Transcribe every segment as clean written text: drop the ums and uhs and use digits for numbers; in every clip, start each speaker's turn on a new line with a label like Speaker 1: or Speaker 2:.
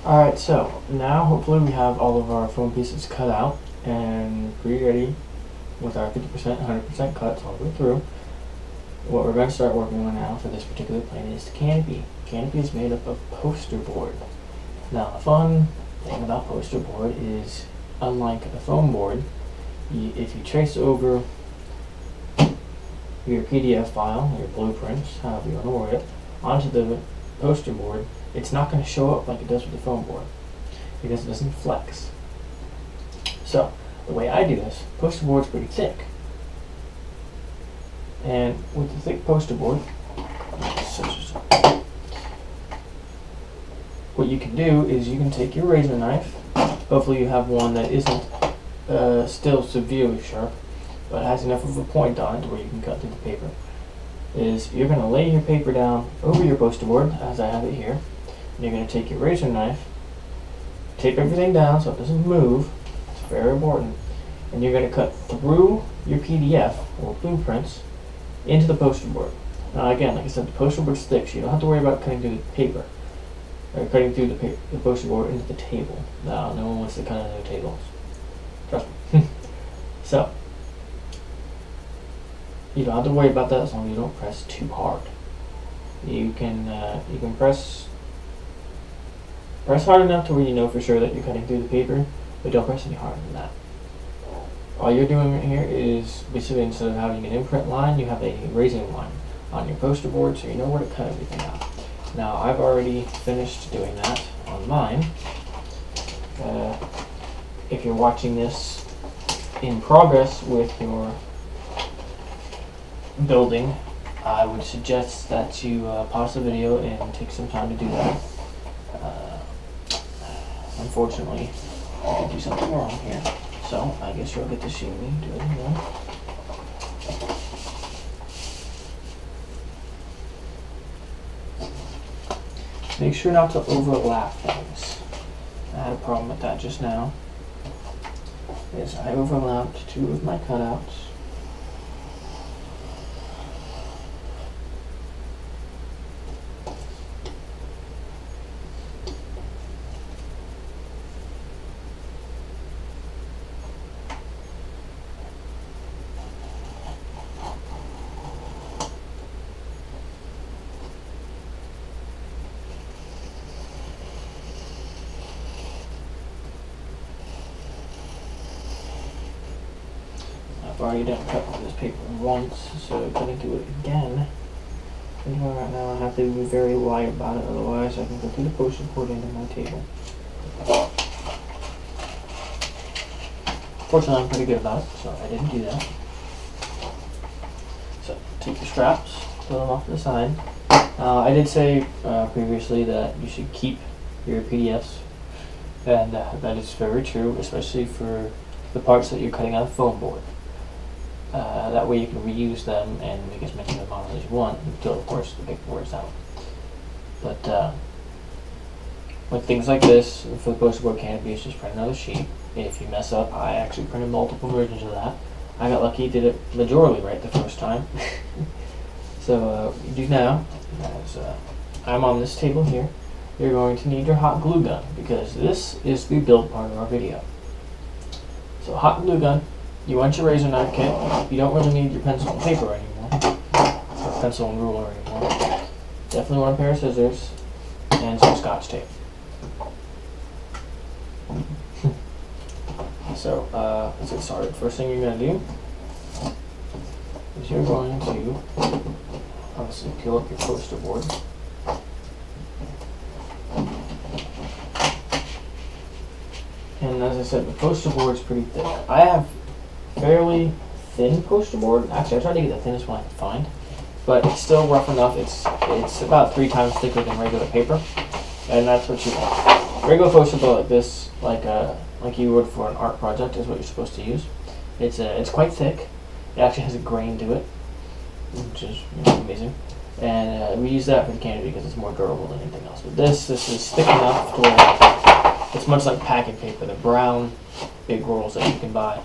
Speaker 1: Alright, so now hopefully we have all of our foam pieces cut out and pre-ready with our 50%, 100% cuts all the way through. What we're going to start working on now for this particular plane is the canopy. Canopy is made up of poster board. Now the fun thing about poster board is, unlike a foam board, if you trace over your PDF file, your blueprints, however you want to word it, onto the poster board, it's not going to show up like it does with the foam board because it doesn't flex. So the way I do this, poster board's pretty thick, and with the thick poster board, what you can do is you can take your razor knife. Hopefully you have one that isn't still severely sharp, but has enough of a point on it where you can cut through the paper. You're going to lay your paper down over your poster board, as I have it here. And you're going to take your razor knife, tape everything down so it doesn't move. It's very important. And you're going to cut through your PDF or blueprints into the poster board. Now again, like I said, the poster board's thick, so you don't have to worry about cutting through the paper, or cutting through the poster board into the table. No one wants to cut into their tables. Trust me. So you don't have to worry about that as long as you don't press too hard. You can press hard enough to where you know for sure that you're cutting through the paper, but don't press any harder than that. All you're doing right here is basically, instead of having an imprint line, you have a raising line on your poster board, so you know where to cut everything out. Now I've already finished doing that on mine. If you're watching this in progress with your building, I would suggest that you pause the video and take some time to do that. Unfortunately, I could do something wrong here, so I guess you'll get to see me do it again. Make sure not to overlap things. I had a problem with that just now. I overlapped two of my cutouts. I've already done cut this paper once, so cutting through it again. And right now I have to be very light about it, otherwise I can go through the poster board into my table. Fortunately, I'm pretty good about it, so I didn't do that. So take your straps, put them off to the side. I did say previously that you should keep your PDFs, and that is very true, especially for the parts that you're cutting out of foam board. That way you can reuse them and make as many of the models as you want until, of course, the paper wears out. But with things like this, for the poster board canopy, it's just print another sheet. If you mess up, I actually printed multiple versions of that. I got lucky, did it majorly right the first time. So what you do now is, I'm on this table here. You're going to need your hot glue gun, because this is the build part of our video. So hot glue gun. You want your razor knife kit. You don't really need your pencil and paper anymore, or pencil and ruler anymore. Definitely want a pair of scissors and some Scotch tape. So let's get started. First thing you're going to do is you're going to obviously peel up your poster board. And as I said, the poster board is pretty thick. I have fairly thin poster board. Actually, I tried to get the thinnest one I could find, but it's still rough enough. It's about 3 times thicker than regular paper, and that's what you want. Regular poster board like this, like you would for an art project, is what you're supposed to use. It's quite thick. It actually has a grain to it, which is amazing. And we use that for the canopy because it's more durable than anything else. But this is thick enough to where it's much like packing paper, the brown big rolls that you can buy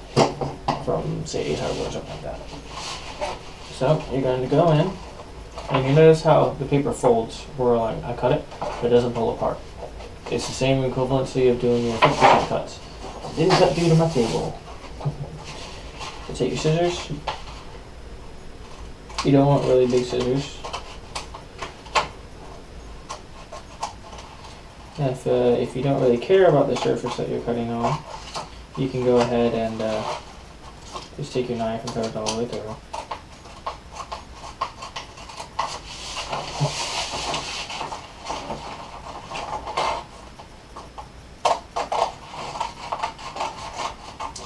Speaker 1: from, say, Ace Hardware or something like that. So you're going to go in, and you notice how the paper folds where I cut it, but it doesn't pull apart. It's the same equivalency of doing your 50% cuts. Didn't cut due to my table. So take your scissors. You don't want really big scissors. And if you don't really care about the surface that you're cutting on, you can go ahead and just take your knife and cut it all the way through.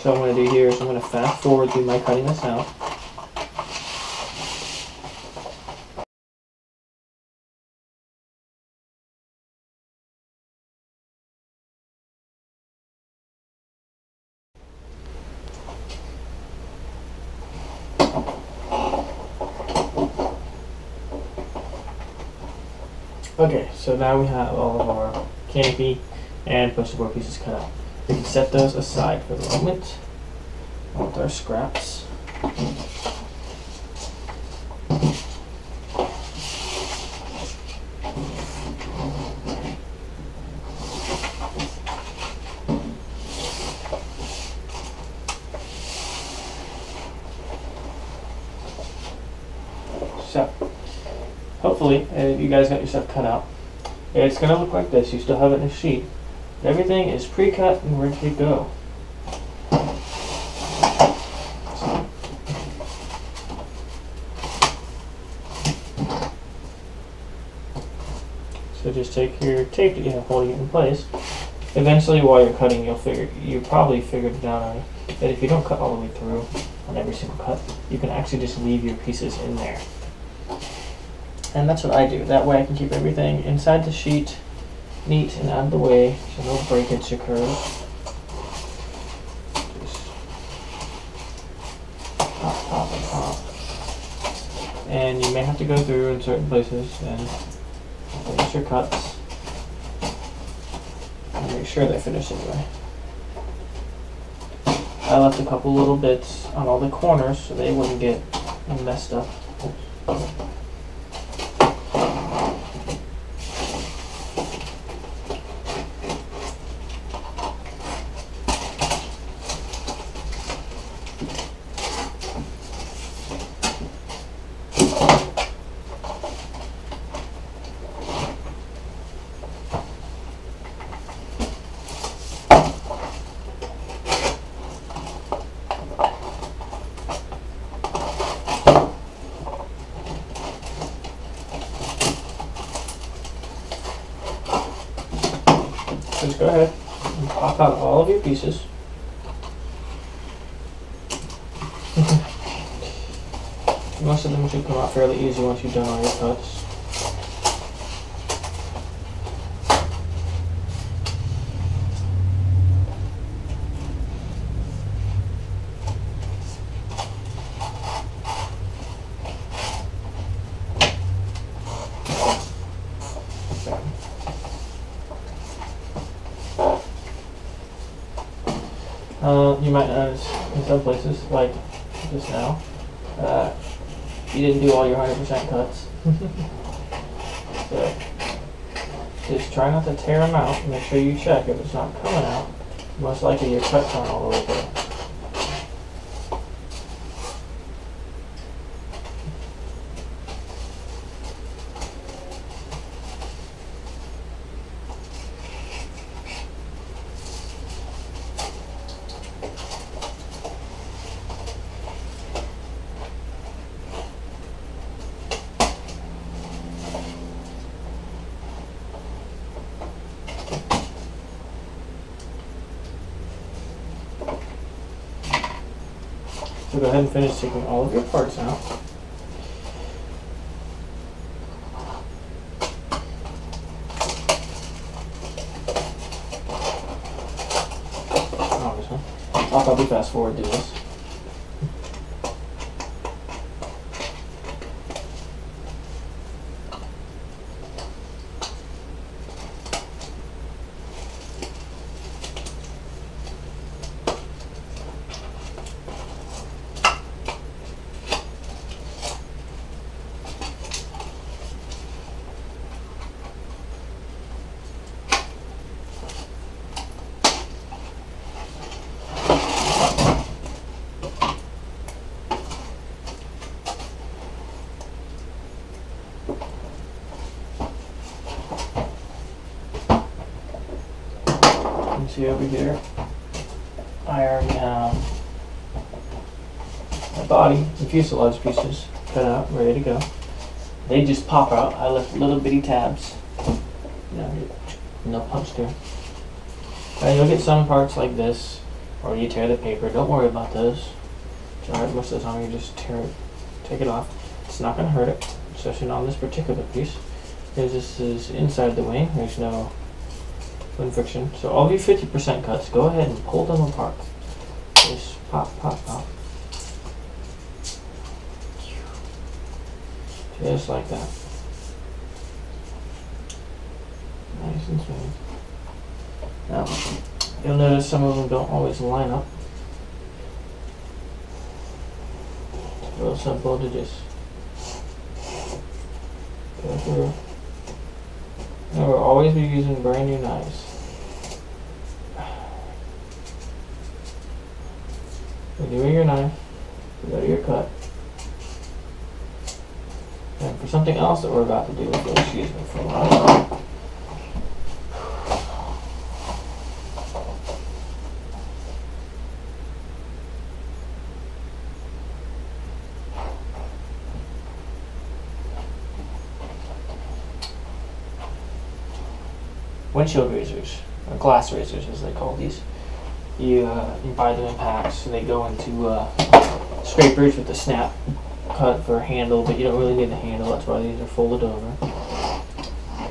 Speaker 1: So what I'm going to do here is I'm going to fast forward through my cutting this out. Okay, so now we have all of our canopy and poster board pieces cut out. We can set those aside for the moment with our scraps. So, hopefully, you guys got your stuff cut out. It's going to look like this. You still have it in a sheet. Everything is pre-cut and ready to go. So just take your tape that you have holding it in place. Eventually, while you're cutting, you probably figured it out already, that if you don't cut all the way through on every single cut, you can actually just leave your pieces in there. And that's what I do. That way I can keep everything inside the sheet, neat and out of the way, so no breakage occurs. Just pop, pop, and pop. And you may have to go through in certain places and finish your cuts. And make sure they're finished anyway. I left a couple little bits on all the corners so they wouldn't get messed up. Just go ahead and pop out all of your pieces. Most of them should come out fairly easy once you've done all your cuts. You might notice in some places, like just now, you didn't do all your 100% cuts. So just try not to tear them out and make sure you check if it's not coming out. Most likely your cuts aren't all the way through. So go ahead and finish taking all of your parts out. Oh, this one. I'll probably fast forward through this. You can see over here, I already have my body and fuselage pieces cut out, ready to go. They just pop out. I left little bitty tabs. No punch there. You'll get some parts like this, or you tear the paper. Don't worry about those. Alright, most of the time you just take it off. It's not going to hurt it, especially not on this particular piece, because this is inside the wing. There's no wind friction. So all of you 50% cuts, go ahead and pull them apart. Just pop, pop, pop. Just like that. Nice and smooth. Now, you'll notice some of them don't always line up. It's real simple to just go through. And we'll always be using brand new knives. You do your knife, you go to your cut. And for something else that we're about to do, excuse me for a moment. Windshield razors, or glass razors as they call these. You buy them in packs, so they go into scrapers with the snap cut for a handle, but you don't really need the handle, that's why these are folded over.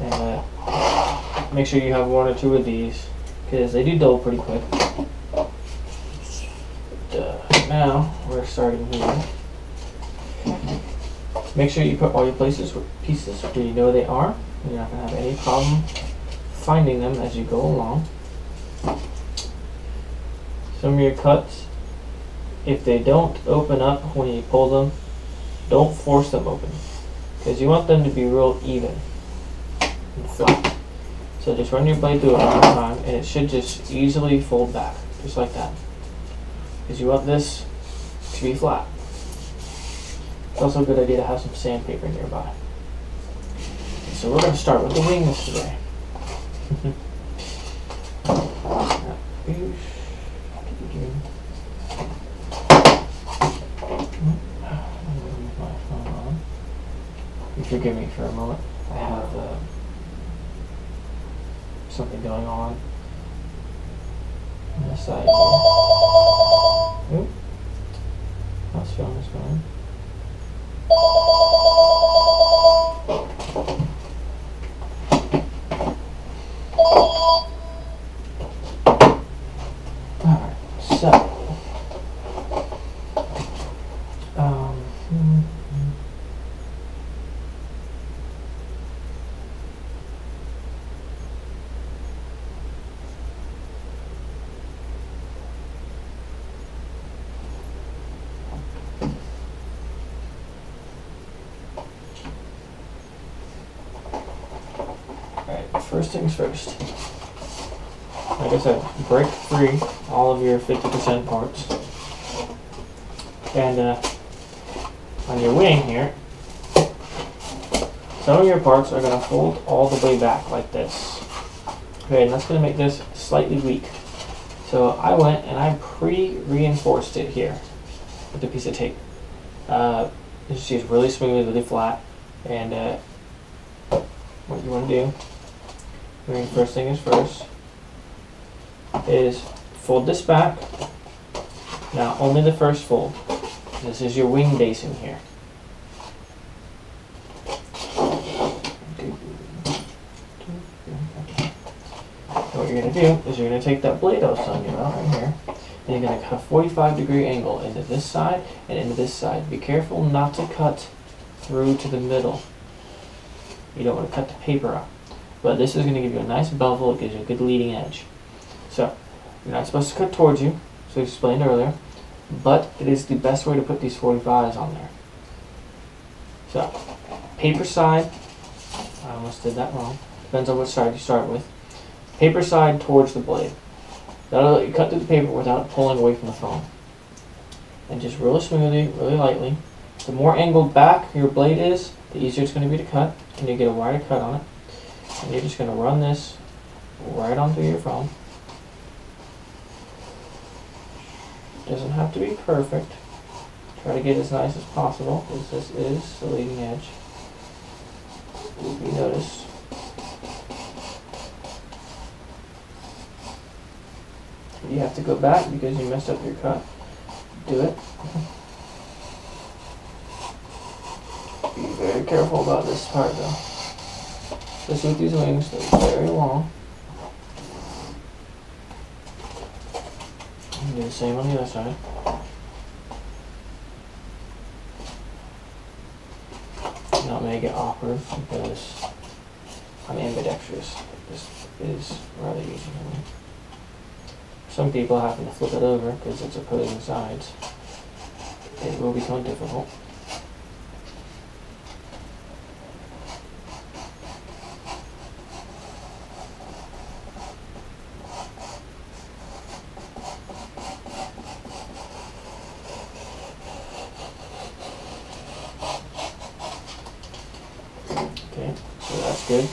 Speaker 1: And make sure you have one or two of these, because they do dull pretty quick. Now, we're starting here. Make sure you put all your pieces where you know they are. You're not going to have any problem finding them as you go along. Some of your cuts, if they don't open up when you pull them, don't force them open, because you want them to be real even and flat. So just run your blade through it one time, and it should just easily fold back, just like that, because you want this to be flat. It's also a good idea to have some sandpaper nearby. So we're going to start with the wings today. Forgive me for a moment. I have something going on the side here. Oop. How's film is going? Alright, so first things first. Like I said, break free all of your 50% parts. And on your wing here, some of your parts are going to fold all the way back like this. Okay, and that's going to make this slightly weak. So I went and I pre-reinforced it here with a piece of tape. This is really smooth, really flat. And what you want to do, first thing is first, is fold this back. Now only the first fold. This is your wing basing here. What you're going to do is you're going to take that blade I was telling you about right here, and you're going to cut a 45-degree angle into this side and into this side. Be careful not to cut through to the middle. You don't want to cut the paper out. But this is going to give you a nice bevel. It gives you a good leading edge. So you're not supposed to cut towards you, so I explained earlier, but it is the best way to put these 45s on there. So paper side, I almost did that wrong. Depends on which side you start with. Paper side towards the blade. That'll let you cut through the paper without pulling away from the foam. And just really smoothly, really lightly. The more angled back your blade is, the easier it's going to be to cut, and you get a wider cut on it. And you're just going to run this right onto your phone. Doesn't have to be perfect. Try to get as nice as possible, because this is the leading edge. If you notice. You have to go back because you messed up your cut. Do it. Be very careful about this part though. Especially with these wings, they're very long. And do the same on the other side. Now it may get awkward because I'm ambidextrous. This is rather easy for me. Some people happen to flip it over because it's opposing sides. It will become difficult. Okay, so that's good.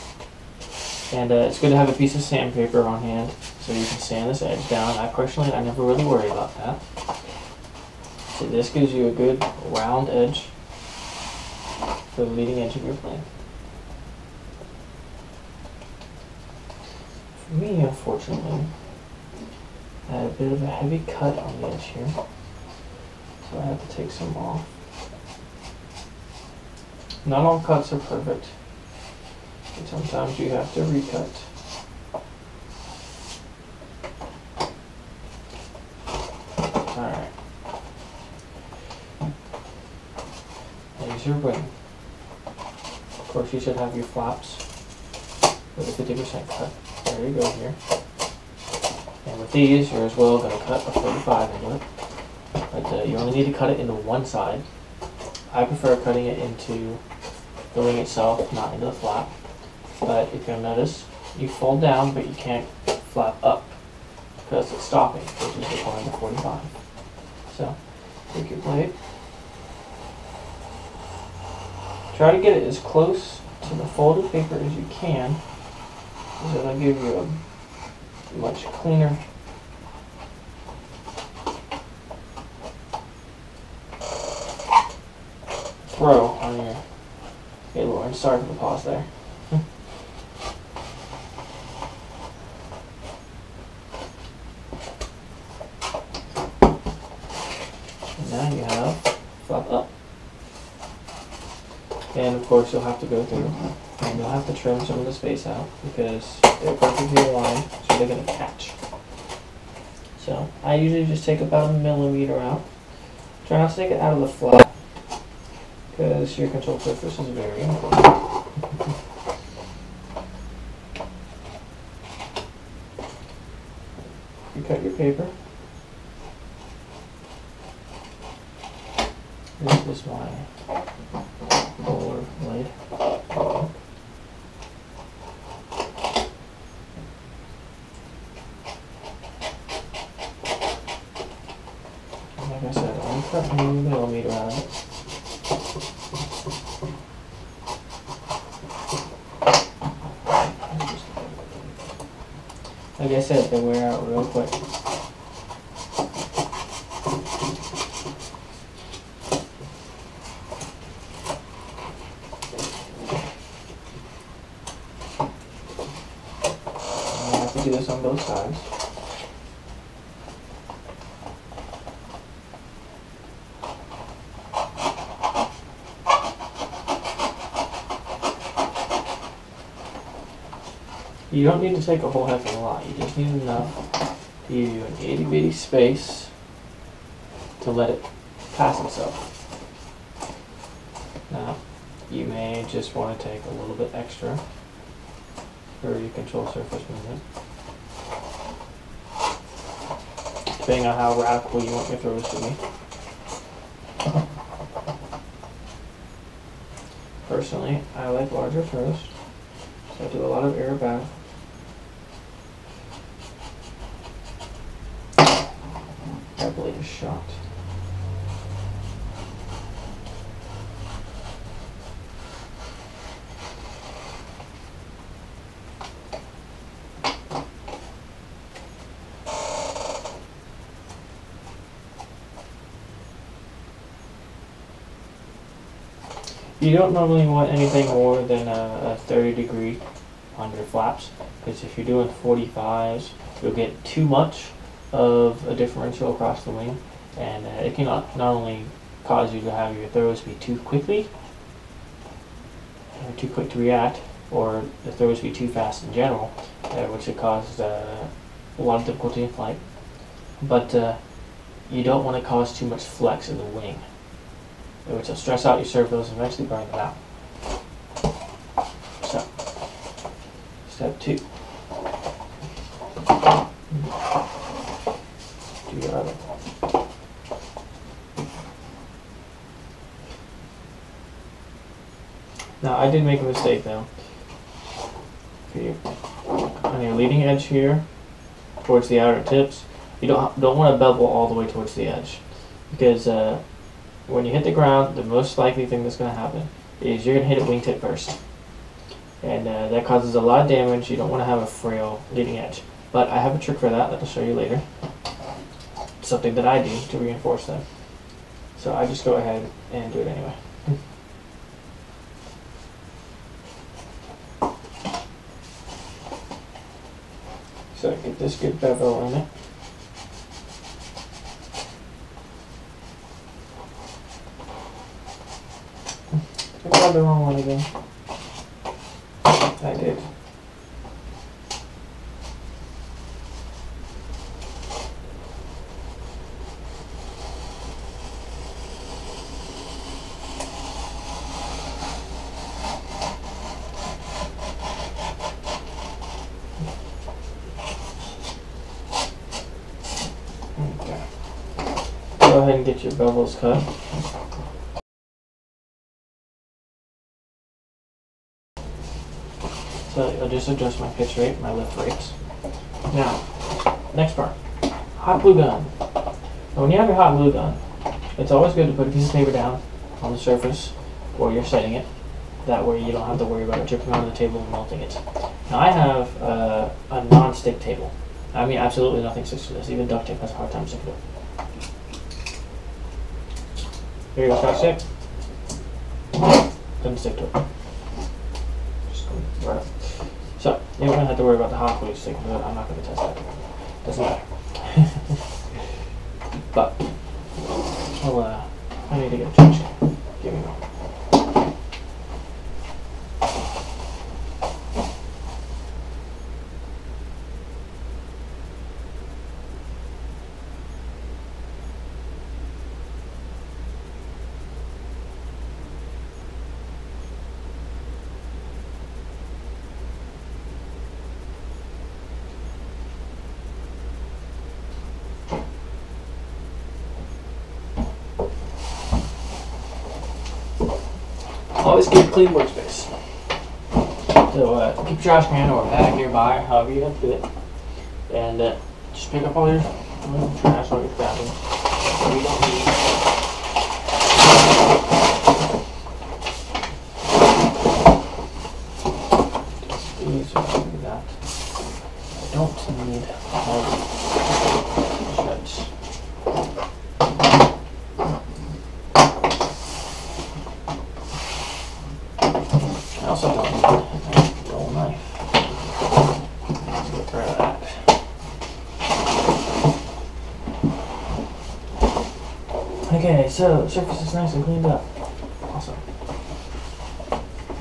Speaker 1: And it's good to have a piece of sandpaper on hand so you can sand this edge down. I never really worry about that. So this gives you a good round edge for the leading edge of your plane. For me, unfortunately, I had a bit of a heavy cut on the edge here, so I have to take some off. Not all cuts are perfect. Sometimes you have to recut. Alright. There's your wing. Of course you should have your flaps with a 50% cut. There you go here. And with these, you're as well going to cut a 45 into it. But you only need to cut it into one side. I prefer cutting it into the wing itself, not into the flap. But if you'll notice, you fold down, but you can't flap up because it's stopping, which is requiring the 45. So, take your blade. Try to get it as close to the folded paper as you can, because it'll give you a much cleaner throw on your. Hey Lauren, sorry for the pause there. Now you have flap up. And of course you'll have to go through and you'll have to trim some of the space out because they're perfectly aligned, so they're going to catch. So I usually just take about 1 millimeter out. Try not to take it out of the flap because your control surface is very important. You cut your paper. This is my roller blade. Like I said, I only cut 1 millimeter out of it. Like I said, they wear out real quick. Do this on both sides. You don't need to take a whole heck of a lot. You just need enough to give you an itty bitty space to let it pass itself. Now, you may just want to take a little bit extra for your control surface movement. Depending on how radical you want your throws to be. Personally, I like larger throws, so I do a lot of aerobatic. That blade is shot. You don't normally want anything more than a 30 degree on your flaps, because if you're doing 45s, you'll get too much of a differential across the wing, and it can not only cause you to have your throws be too quickly, or too quick to react, or the throws be too fast in general, which could cause a lot of difficulty in flight. But you don't want to cause too much flex in the wing, which will stress out your servos and eventually burn them out. So, step 2. Do your other. Now, I did make a mistake though. On your leading edge here, towards the outer tips, you don't want to bevel all the way towards the edge, because when you hit the ground, the most likely thing that's going to happen is you're going to hit it wingtip first, and that causes a lot of damage. You don't want to have a frail leading edge, but I have a trick for that I'll show you later. It's something that I do to reinforce them, so I just go ahead and do it anyway. So get this good bevel in it. I grabbed the wrong one again. I did. Okay. Go ahead and get your bevels cut. So I'll just adjust my pitch rate, my lift rates. Now, next part, hot glue gun. Now when you have your hot glue gun, it's always good to put a piece of paper down on the surface where you're setting it. That way you don't have to worry about it dripping onto the table and melting it. Now I have a non-stick table. I mean, absolutely nothing sticks to this. Even duct tape has a hard time sticking to it. Here you go, Scotch tape. Doesn't stick to it. Just go right up. So, you don't have to worry about the hot glue sticking to it. I'm not going to test that. Doesn't matter. But, I need to get a change. Give me one. Always keep a clean workspace. So keep a trash can or a bag nearby, however you have to do it. And just pick up all your trash, all your crapping that you don't need. Just do that. I don't need all the shreds. I also don't need a roll knife. Let's get rid of that. Okay, so the surface is nice and cleaned up. Awesome.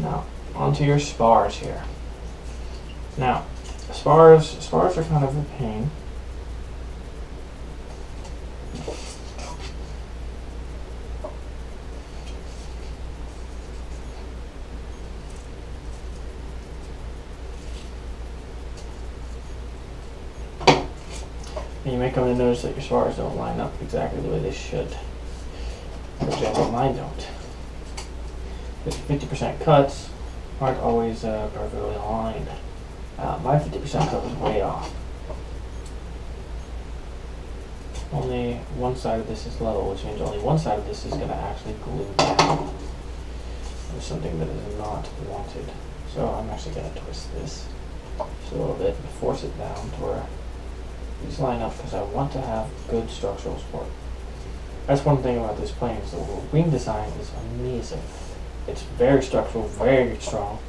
Speaker 1: Now, onto your spars here. Now, spars are kind of a pain. And you may come to notice that your spars don't line up exactly the way they should. For example, mine don't. Because 50% cuts aren't always perfectly aligned. My 50% cut was way off. Only one side of this is level, which means only one side of this is going to actually glue down. There's something that is not wanted. So I'm actually going to twist this just a little bit and force it down to where these line up, because I want to have good structural support. That's one thing about this plane, is the wing design is amazing. It's very structural, very strong.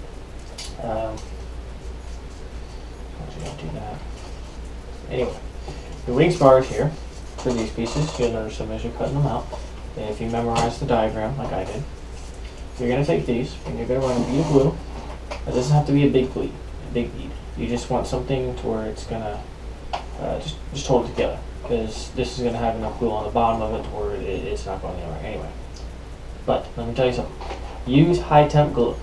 Speaker 1: Actually, don't do that. Anyway, the wing spars here for these pieces, you'll notice them as you're cutting them out. And if you memorize the diagram like I did, you're going to take these and you're going to run a bead of glue. It doesn't have to be a big bead. You just want something to where it's going to just hold it together, because this is going to have enough glue on the bottom of it to where it's not going anywhere anyway. But let me tell you something. Use high temp glue.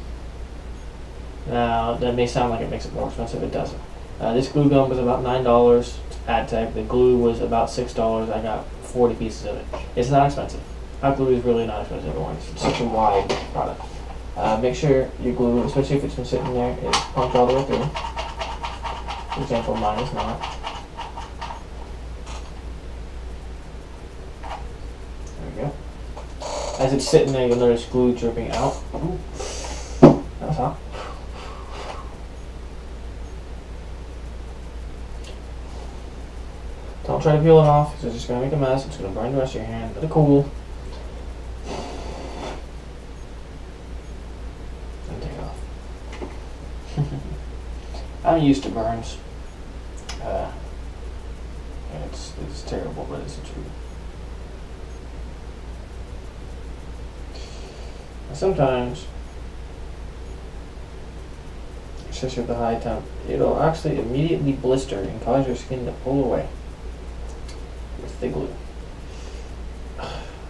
Speaker 1: Now that may sound like it makes it more expensive. It doesn't. This glue gun was about $9 at Tech. The glue was about $6. I got 40 pieces of it. It's not expensive. Hot glue is really not expensive. It's such a wide product. Make sure your glue, especially if it's been sitting there, is pumped all the way through. For example, mine is not. There we go. As it's sitting there, you'll notice glue dripping out. Ooh. That was hot. Don't try to peel it off, because it's just going to make a mess. It's going to burn the rest of your hand. Let it cool. And take it off. I'm used to burns. It's terrible, but it's the truth. Sometimes, especially with the high temp, it'll actually immediately blister and cause your skin to pull away with the glue.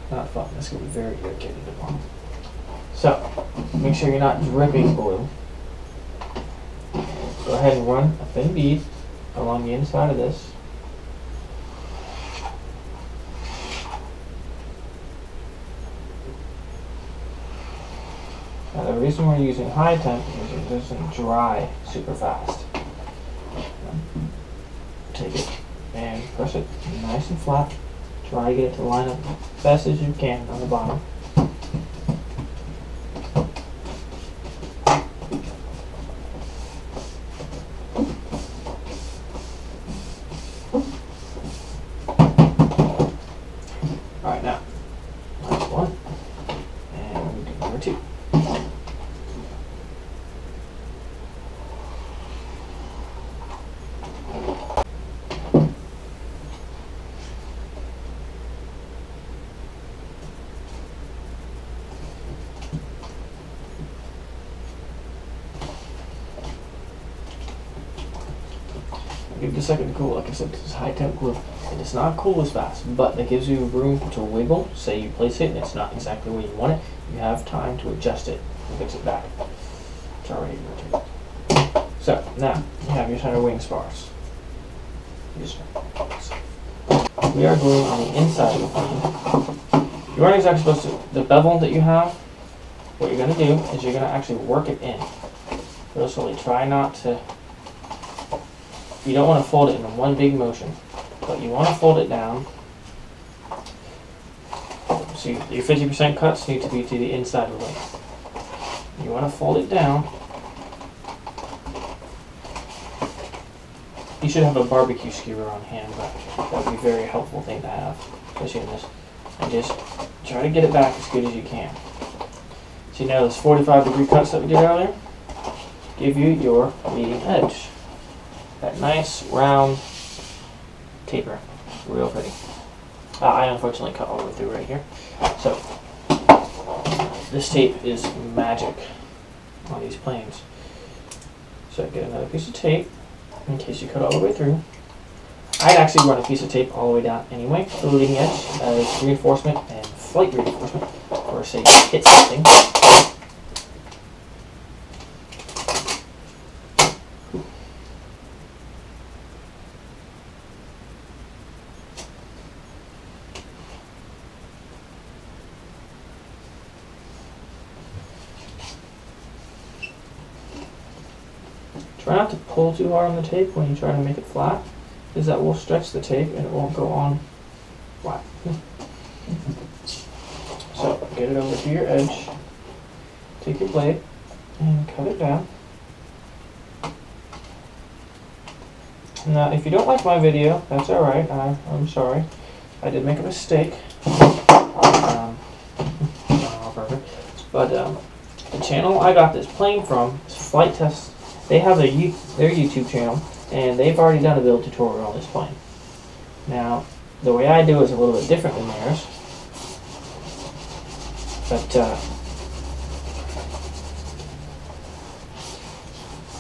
Speaker 1: Not fun. This can be very irritating to mom. So, make sure you're not dripping glue. Go ahead and run a thin bead along the inside of this. Now the reason we're using high temp is it doesn't dry super fast. Take it and press it nice and flat. Try to get it to line up as best as you can on the bottom. Alright, now, last one, and we do number two. Give it a second to cool. Like I said, this is high temp glue. It does not cool as fast, but it gives you room to wiggle. Say you place it and it's not exactly where you want it, you have time to adjust it and fix it back. It's already rotated. So now you have your center wing spars. We are gluing on the inside of the plane. You aren't exactly supposed to. The bevel that you have, what you're going to do is you're going to actually work it in. Real slowly. Try not to. You don't want to fold it in one big motion, but you want to fold it down. So your 50% cuts need to be to the inside of the wing. You want to fold it down. You should have a barbecue skewer on hand, but that would be a very helpful thing to have, especially in this. And just try to get it back as good as you can. So you know those 45-degree cuts that we did earlier? Give you your leading edge. That nice round taper, real pretty. I unfortunately cut all the way through right here. So this tape is magic on these planes. So get another piece of tape in case you cut all the way through. I'd actually run a piece of tape all the way down anyway, the leading edge as reinforcement and flight reinforcement, or say you hit something. Try not to pull too hard on the tape when you try to make it flat, because that will stretch the tape and it won't go on flat. So get it over to your edge, take your blade and cut it down. Now if you don't like my video, that's alright, I'm sorry. I did make a mistake. Not perfect. But channel I got this plane from is Flight Test. They have their YouTube channel, and they've already done a build tutorial on this plane. Now, the way I do it is a little bit different than theirs, but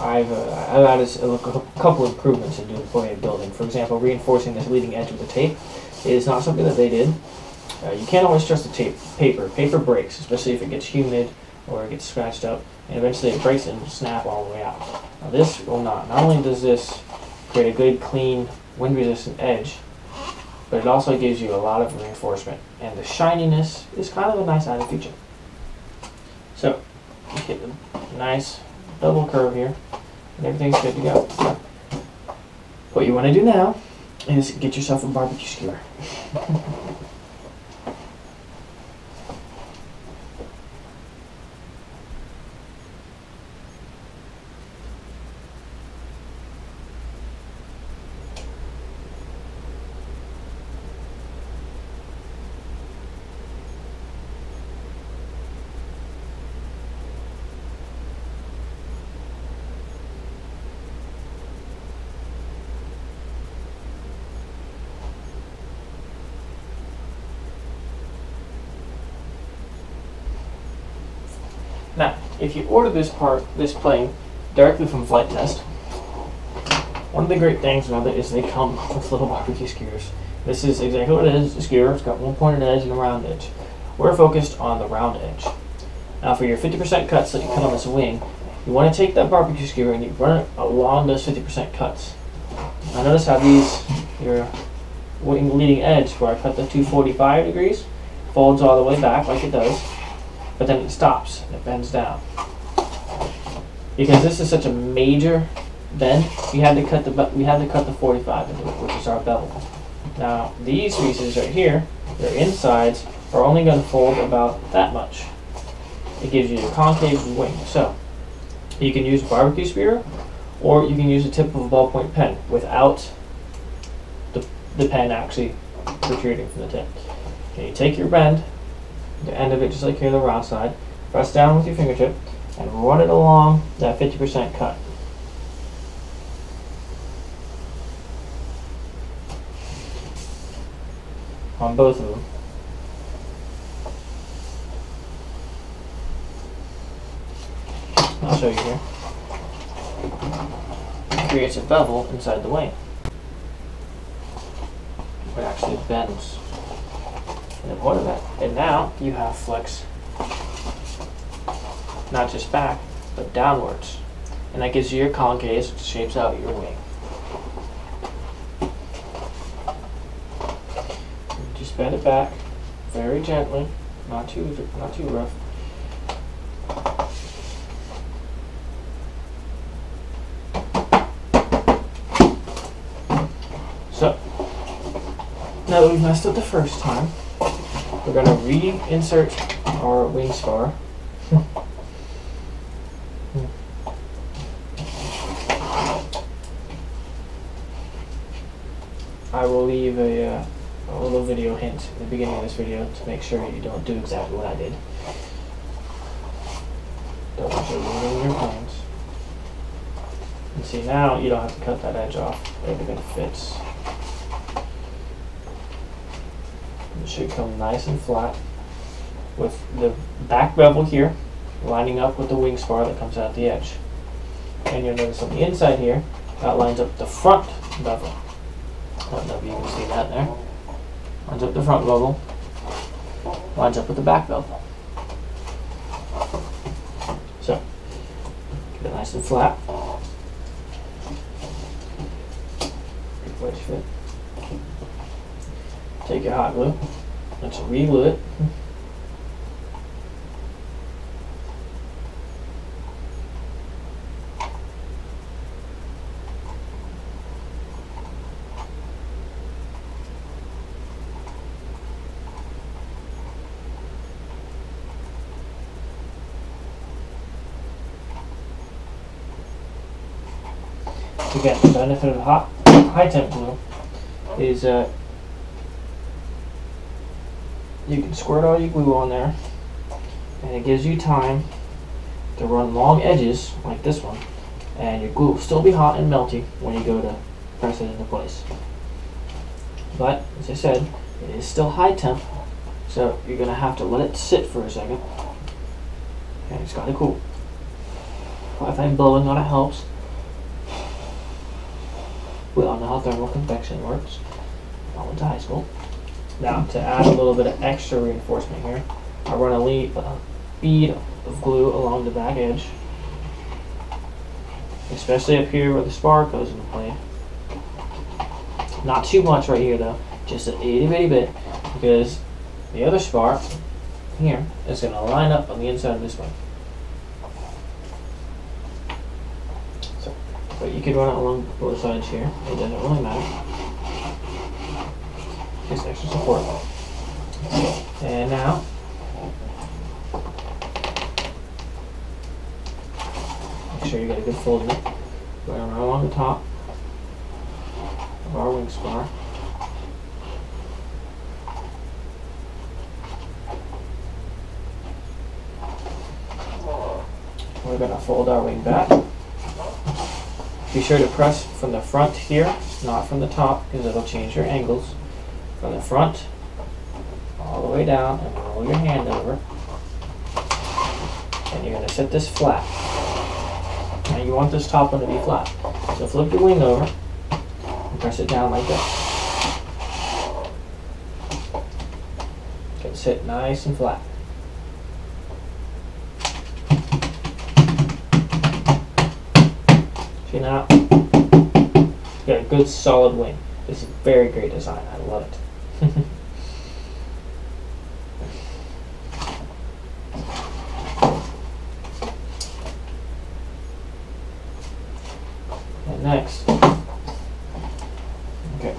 Speaker 1: I've added a couple improvements into the way of building. For example, reinforcing this leading edge with the tape is not something that they did. You can't always trust the paper. Paper breaks, especially if it gets humid or it gets scratched up, and eventually it breaks and will snap all the way out. Now this will not. Not only does this create a good, clean, wind-resistant edge, but it also gives you a lot of reinforcement, and the shininess is kind of a nice added feature. So, you get a nice double curve here, and everything's good to go. So, what you want to do now is get yourself a barbecue skewer. Now, if you order this plane directly from Flight Test, one of the great things about it is they come with little barbecue skewers. This is exactly what it is, a skewer. It's got one pointed edge and a round edge. We're focused on the round edge. Now, for your 50% cuts that you cut on this wing, you want to take that barbecue skewer and you run it along those 50% cuts. Now, notice how your wing leading edge, where I cut the 245 degrees, folds all the way back like it does. But then it stops and it bends down. Because this is such a major bend, we had to cut the 45 into it, which is our bevel. Now these pieces right here, their insides are only going to fold about that much. It gives you a concave wing. So you can use a barbecue spear, or you can use the tip of a ballpoint pen without the pen actually protruding from the tip. Okay, you take your bend, the end of it just like here, the round side, press down with your fingertip and run it along that 50% cut. On both of them. I'll show you here. It creates a bevel inside the wing. It actually bends. And part of that. And now you have flex, not just back, but downwards. And that gives you your concaves, which shapes out your wing. Just bend it back very gently, not too rough. So, now that we've messed up the first time, we're going to reinsert our wing spar. I will leave a little video hint in the beginning of this video to make sure you don't do exactly what I did. Don't want you ruining your planes. And see, now you don't have to cut that edge off. Everything fits. It should come nice and flat with the back bevel here lining up with the wing spar that comes out the edge. And you'll notice on the inside here, that lines up the front bevel. I don't know if you can see that there. Lines up the front bevel, lines up with the back bevel. So, get it nice and flat. Wedge fit. Take your hot glue, let's re-glue it. Again, the benefit of high temp glue is you can squirt all your glue on there, and it gives you time to run long edges like this one, and your glue will still be hot and melty when you go to press it into place. But, as I said, it is still high temp, so you're going to have to let it sit for a second, and it's got to cool. I find blowing on it helps. We all know how thermal convection works. I went to high school. Now, to add a little bit of extra reinforcement here, I run a bead of glue along the back edge, especially up here where the spar goes into play. Not too much right here though, just an itty bitty bit, because the other spar here is going to line up on the inside of this one. So, but you could run it along both sides here, it doesn't really matter. Just extra support. And now, make sure you get a good fold in it. Going right along the top of our wing spar. We're going to fold our wing back. Be sure to press from the front here, not from the top, because it'll change your angles. From the front, all the way down, and roll your hand over. And you're going to set this flat. And you want this top one to be flat. So flip your wing over, and press it down like that. Get it sit nice and flat. See now, you got a good solid wing. This is a very great design. I love it. And next, okay,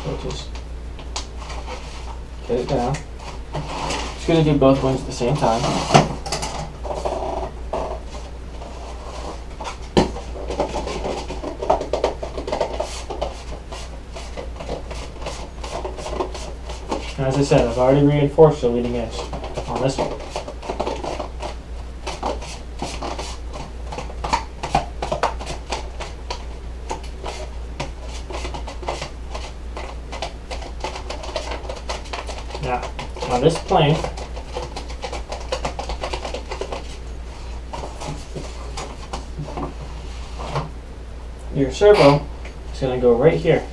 Speaker 1: so just get it down. Just going to do both wings at the same time. And as I said, I've already reinforced the leading edge on this one. Now, on this plane, your servo is going to go right here.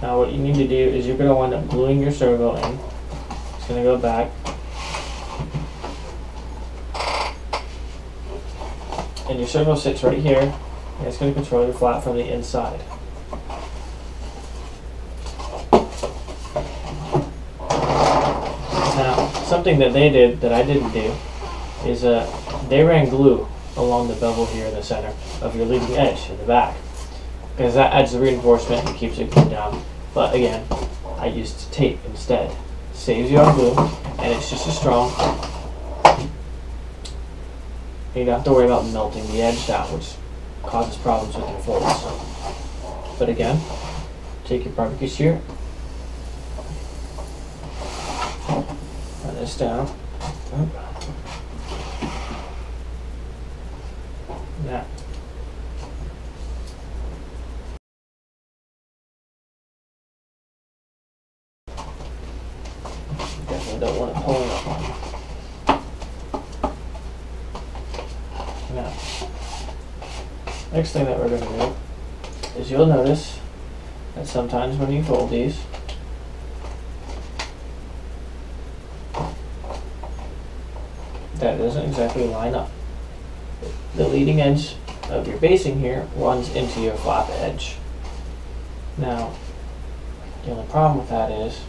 Speaker 1: Now what you need to do is you're going to wind up gluing your servo in. It's going to go back. And your servo sits right here, and it's going to control your flat from the inside. Now, something that they did that I didn't do is they ran glue along the bevel here in the center of your leading edge in the back, because that adds the reinforcement and keeps it glued down. But again, I used tape instead. Saves you on glue, and it's just as strong. You don't have to worry about melting the edge down, which causes problems with your folds. But again, take your barbecue shear, run this down. Now, definitely don't want it pulling up on you. Now, next thing that we're going to do is you'll notice that sometimes when you fold these, that doesn't exactly line up. The leading edge of your basing here runs into your flap edge. Now, the only problem with that is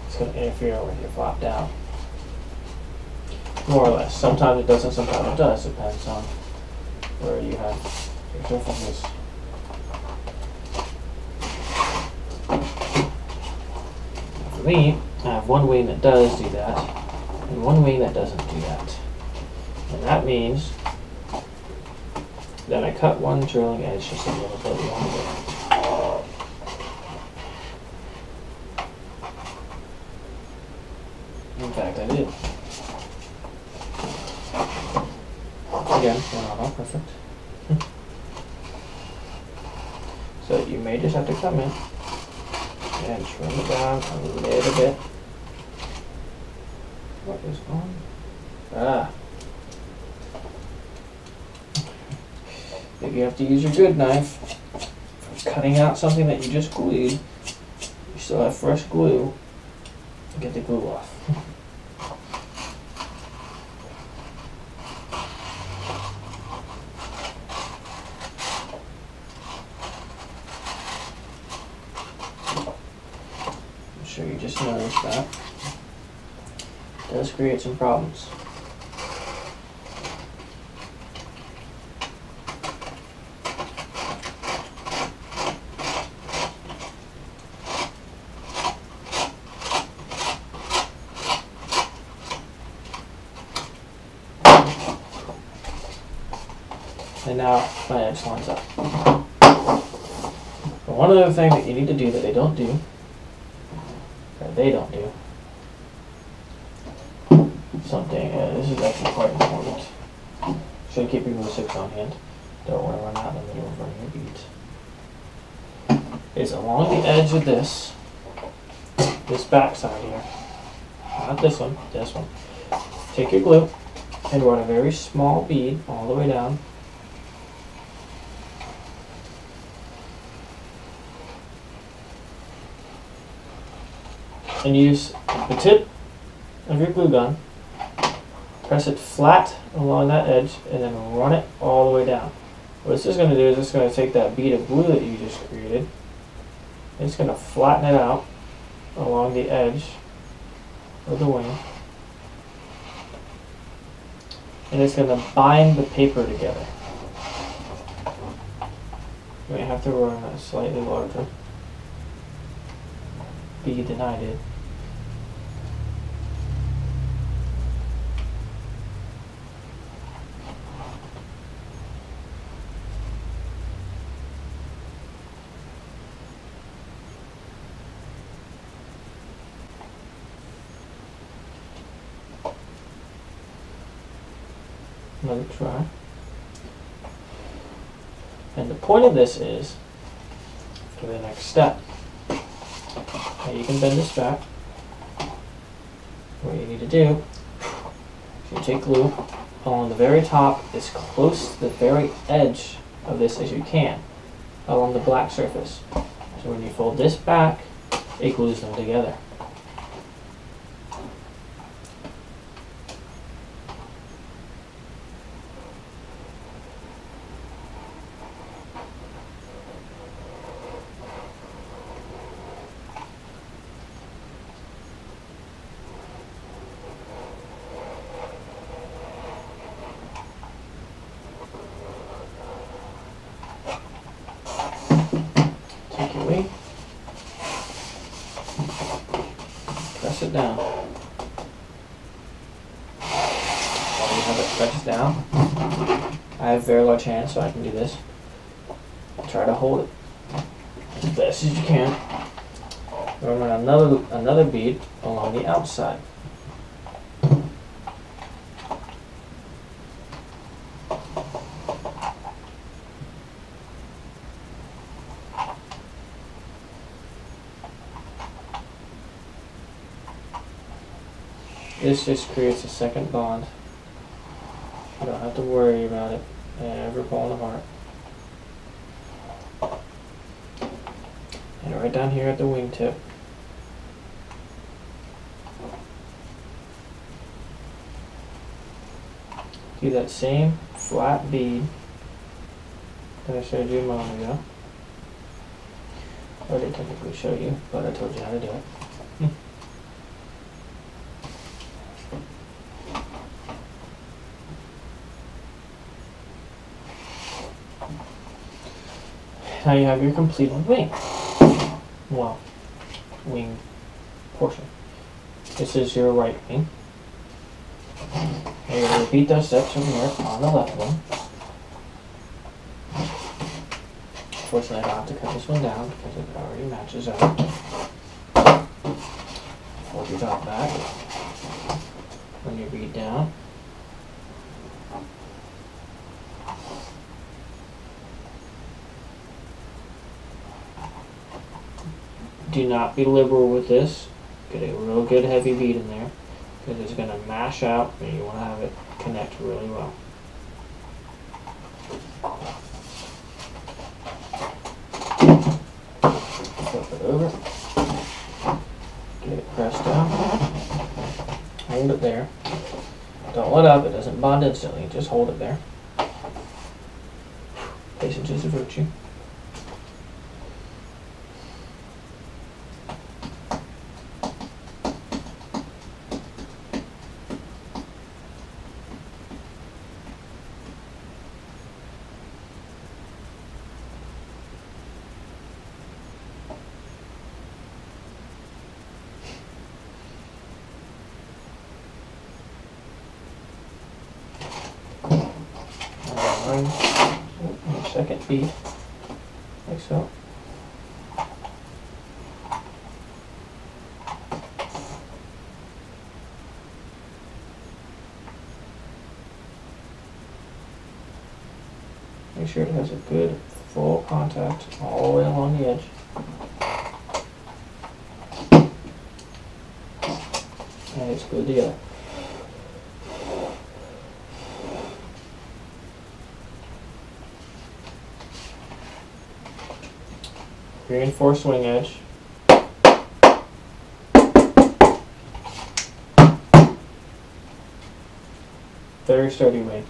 Speaker 1: it's going to interfere with your flap down. More or less. Sometimes it doesn't, sometimes it does. Depends on where you have your surfaces. For me, I have one wing that does do that, and one wing that doesn't do that. And that means that I cut one drilling edge just a little bit longer. In fact, I did. again, we're not all perfect. So you may just have to come in and trim it down a little bit. What is on? Ah. If you have to use your good knife for cutting out something that you just glued, you still have fresh glue, get the glue off. I'm sure you just noticed that. It does create some problems. And now my edge lines up. But one other thing that you need to do that they don't do, something, this is actually quite important. Should keep your glue sticks on hand. Don't want to run out in the middle of running your beads. Is along the edge of this back side here, not this one, this one. Take your glue and run a very small bead all the way down. And use the tip of your glue gun, press it flat along that edge, and then run it all the way down. What this is going to do is it's going to take that bead of glue that you just created, and it's going to flatten it out along the edge of the wing, and it's going to bind the paper together. You may have to run a slightly larger bead than I did. Another try. And the point of this is for the next step. Now you can bend this back. What you need to do is you take glue along the very top, as close to the very edge of this as you can, along the black surface. So when you fold this back, it glues them together. Take your weight, press it down. While you have it pressed down, I have very large hands, so I can do this. Try to hold it as best as you can. We'll run another bead along the outside. This just creates a second bond. You don't have to worry about it ever falling apart. And right down here at the wingtip, do that same flat bead that I showed you a moment ago. I didn't technically show you, but I told you how to do it. Now you have your completed wing. Well, wing portion. This is your right wing. And you're going to repeat those steps from here on the left one. Unfortunately, I don't have to cut this one down because it already matches up. Fold your top back. Run your bead down. do not be liberal with this. Get a real good heavy bead in there because it's going to mash out and you want to have it connect really well. Flip it over. Get it pressed down. Hold it there. Don't let up, it doesn't bond instantly, just hold it there. Patience is a virtue. Second bead, like so. Make sure it has a good full contact all the way along the edge. And it's glued together. Reinforced wing edge. Very sturdy wing.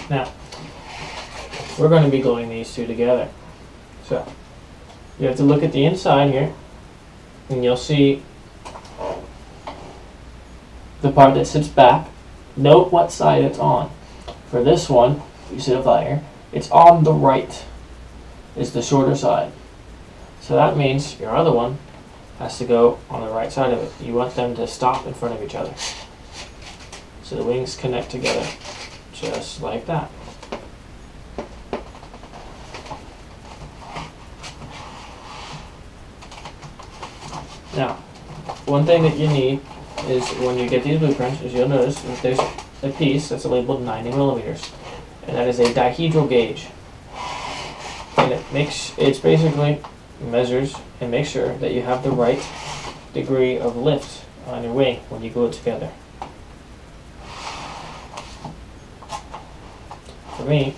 Speaker 1: Now, we're going to be gluing these two together. So, you have to look at the inside here, and you'll see the part that sits back. Note what side it's on. For this one, you see the fire, it's on the right, is the shorter side. So that means your other one has to go on the right side of it. You want them to stop in front of each other. So the wings connect together, just like that. Now, one thing that you need is when you get these blueprints, is you'll notice that there's a piece that's labeled 90 millimeters, and that is a dihedral gauge. And it's basically measures and makes sure that you have the right degree of lift on your wing when you glue it together. For me,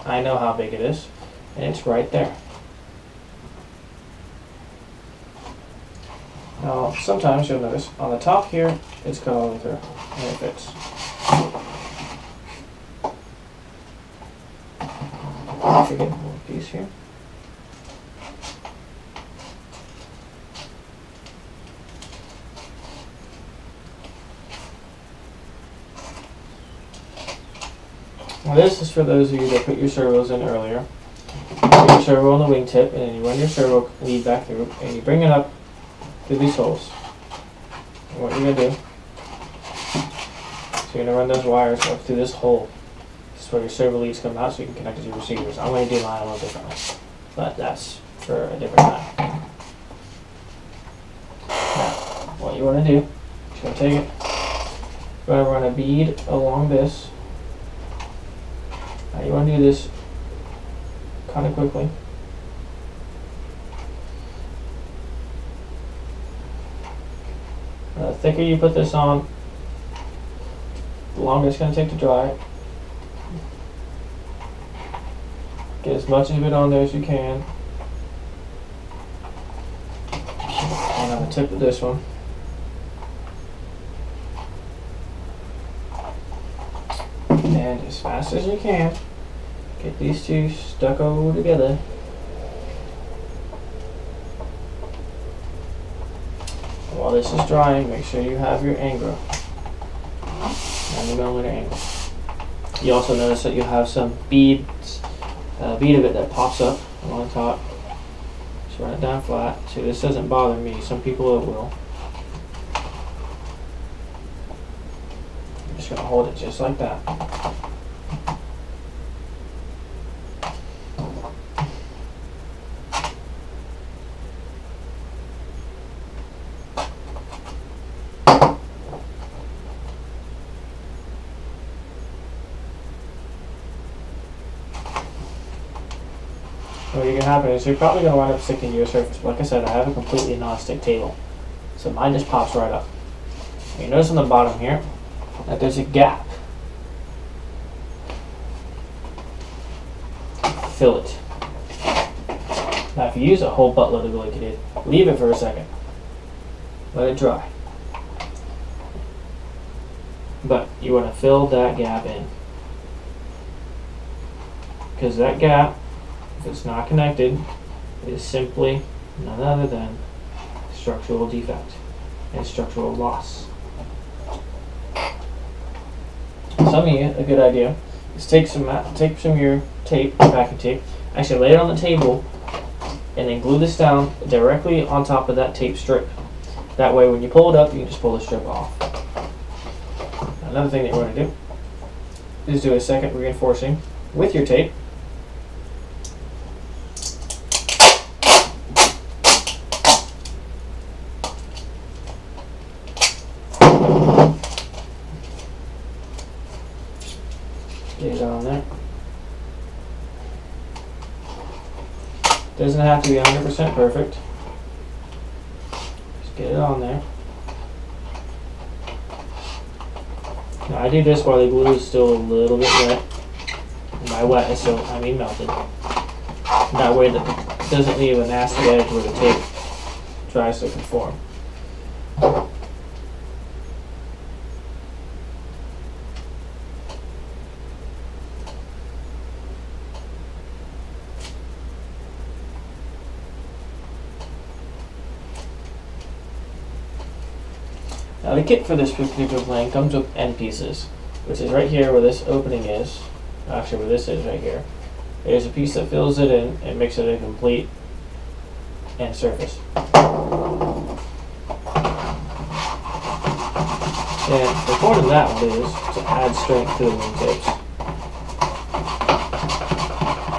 Speaker 1: I know how big it is, and it's right there. Now, sometimes you'll notice on the top here, it's cut all the way through, and it fits. Forget one piece here. Now this is for those of you that put your servos in earlier. You put your servo on the wingtip, and then you run your servo lead back through, and you bring it up through these holes. And what you're going to do, so you're going to run those wires up through this hole. This is where your servo leads come out so you can connect it to your receivers. I'm going to do mine a little differently, but that's for a different time. Now, what you want to do, you're going to take it, you're going to run a bead along this. Now you want to do this kind of quickly. The thicker you put this on, the longer it's going to take to dry. Get as much of it on there as you can. And on the tip of this one. And as fast as you can, get these two stucco together. While this is drying, make sure you have your angle, 90 millimeter angle. You also notice that you have some beads, bead of it that pops up on top. Just run it down flat. See, this doesn't bother me. Some people it will. I'm just going to hold it just like that. what can happen is you're probably going to wind up sticking to your surface. But like I said, I have a completely non-stick table, so mine just pops right up. And you notice on the bottom here that there's a gap. Fill it. Now if you use a whole buttload of glue like you did, leave it for a second. Let it dry. But you want to fill that gap in. Because that gap, if it's not connected, is simply none other than structural defect and structural loss. Some of you, a good idea is take some of your tape, backing tape, actually lay it on the table, and then glue this down directly on top of that tape strip. That way when you pull it up, you can just pull the strip off. Another thing that you want to do is do a second reinforcing with your tape. Get it on there. Doesn't have to be 100% perfect. Just get it on there. Now I do this while the glue is still a little bit wet. And by wet, I mean melted. That way that it doesn't leave a nasty edge where the tape tries to conform. Now the kit for this particular plane comes with end pieces, which is right here where this opening is. Actually, where this is right here. There's a piece that fills it in and makes it a complete end surface. And the point of that one is to add strength to the wing tips.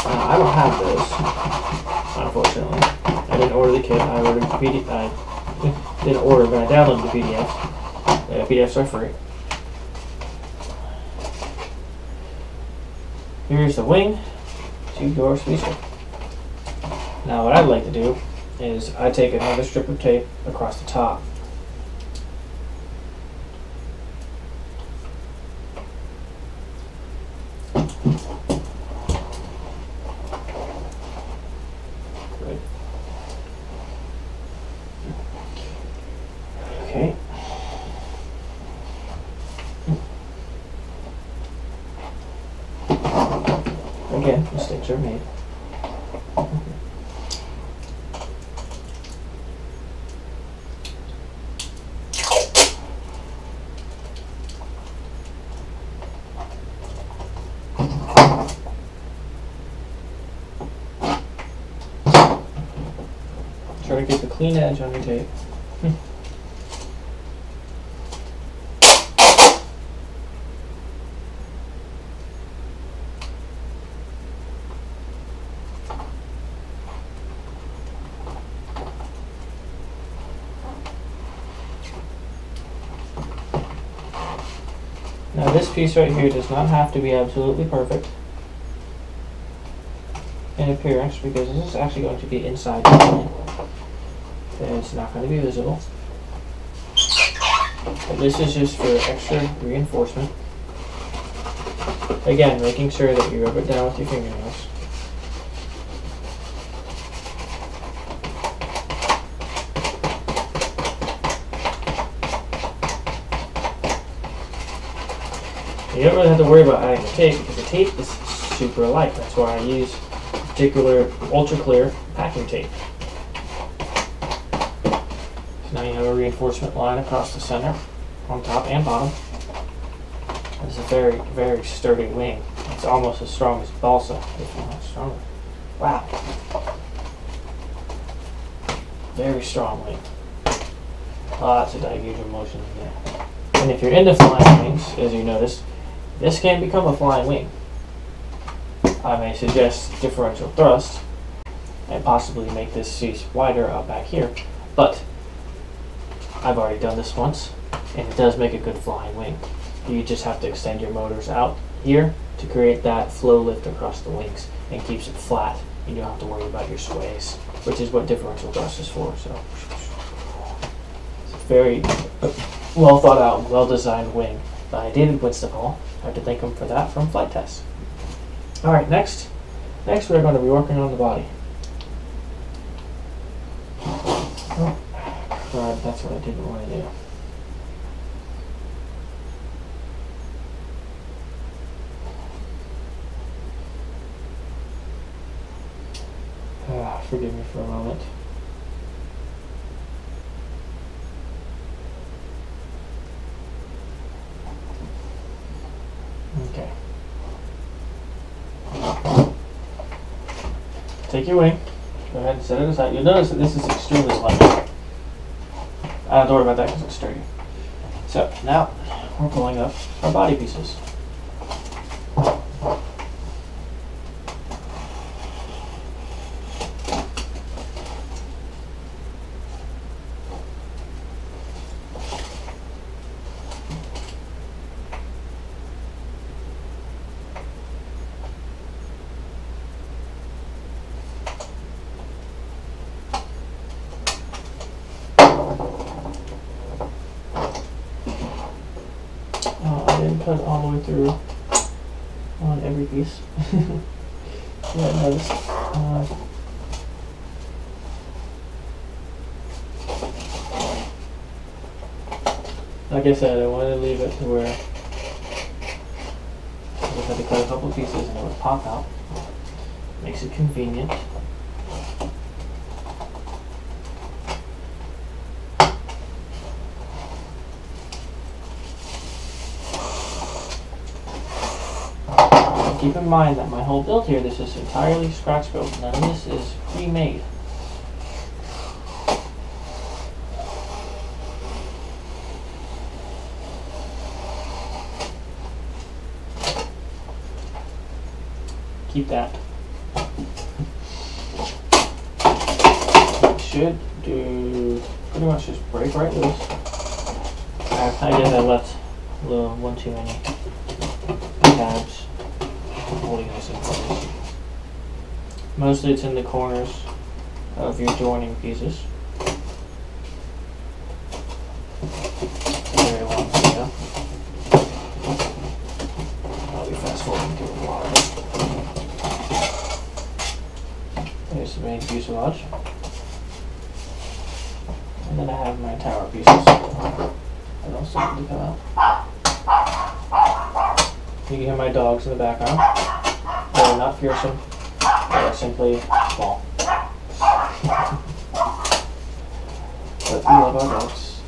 Speaker 1: I don't have those, unfortunately. I didn't order the kit. I ordered the PDF. I didn't order, but I downloaded the PDF. The PDFs are free. Here's the wing to your speedster. Now what I'd like to do is I take another strip of tape across the top. Good. Okay. Again, mistakes are made. Try to keep a clean edge on your tape. Now this piece right here does not have to be absolutely perfect in appearance because this is actually going to be inside the plane. And it's not going to be visible. But this is just for extra reinforcement. Again, making sure that you rub it down with your fingernails. You don't really have to worry about adding the tape because the tape is super light. That's why I use particular ultra clear packing tape. So now you have a reinforcement line across the center, on top and bottom. It's a very, very sturdy wing. It's almost as strong as balsa, if not stronger. Wow. Very strong wing. Lots of divergent motion in there. And if you're into flying wings, as you noticed, this can become a flying wing. I may suggest differential thrust and possibly make this piece wider out back here, but I've already done this once and it does make a good flying wing. You just have to extend your motors out here to create that flow lift across the wings and keeps it flat you don't have to worry about your sways, which is what differential thrust is for. So it's a very well thought out, well designed wing by David Winstapal. I have to thank him for that from Flight Test. All right, next we're going to be working on the body. Oh, God, that's what I didn't want to do. Forgive me for a moment. Okay. Take your wing. Go ahead and set it aside. You'll notice that this is extremely light. I don't have to worry about that because it's sturdy. So now we're pulling up our body pieces. I didn't cut all the way through on every piece. Yeah, notice. Like I said, I wanted to leave it to where I just had to cut a couple of pieces and it would pop out. Makes it convenient. Keep in mind that my whole build here, this is entirely scratch built. None of this is pre-made. Keep that. Should do pretty much just break right loose. I guess I left a little one too many tabs holding this in place. Mostly it's in the corners of your joining pieces. Very long video. I'll be fast forwarding through a lot. There's the main fuselage. And then I have my tower pieces that also need to come out. You can hear my dogs in the background. They are not fearsome. They are simply small. But we love our dogs.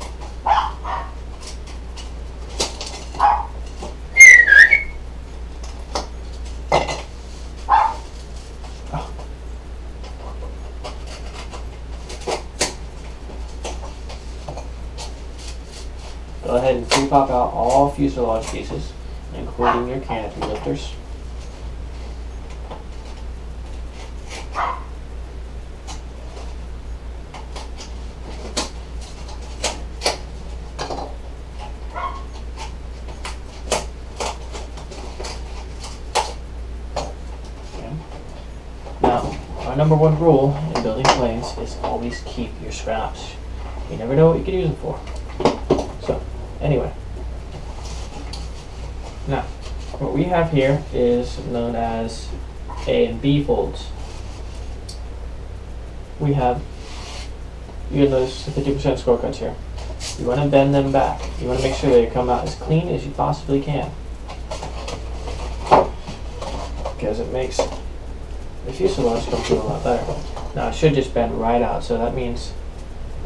Speaker 1: Go ahead and pre-pop out all fuselage pieces, including your canopy lifters. Okay. Now, our number one rule in building planes is always keep your scraps. You never know what you can use them for. So, anyway. Now, what we have here is known as A and B folds. We have, you notice the 50% score cuts here. You want to bend them back. You want to make sure they come out as clean as you possibly can. Because it makes the fuselage come through a lot better. Now it should just bend right out, so that means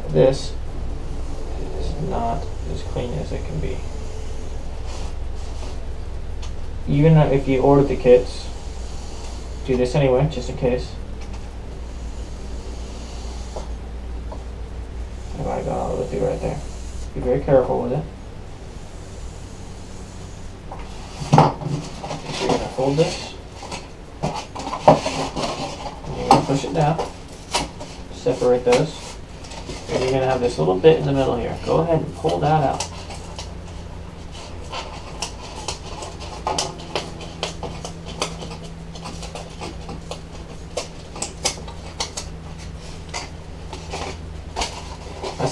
Speaker 1: this is not as clean as it can be. Even if you order the kits, do this anyway, just in case. I might have gone all the way through right there. Be very careful with it. So you're going to fold this. And you're going to push it down. Separate those. And you're going to have this little bit in the middle here. Go ahead and pull that out.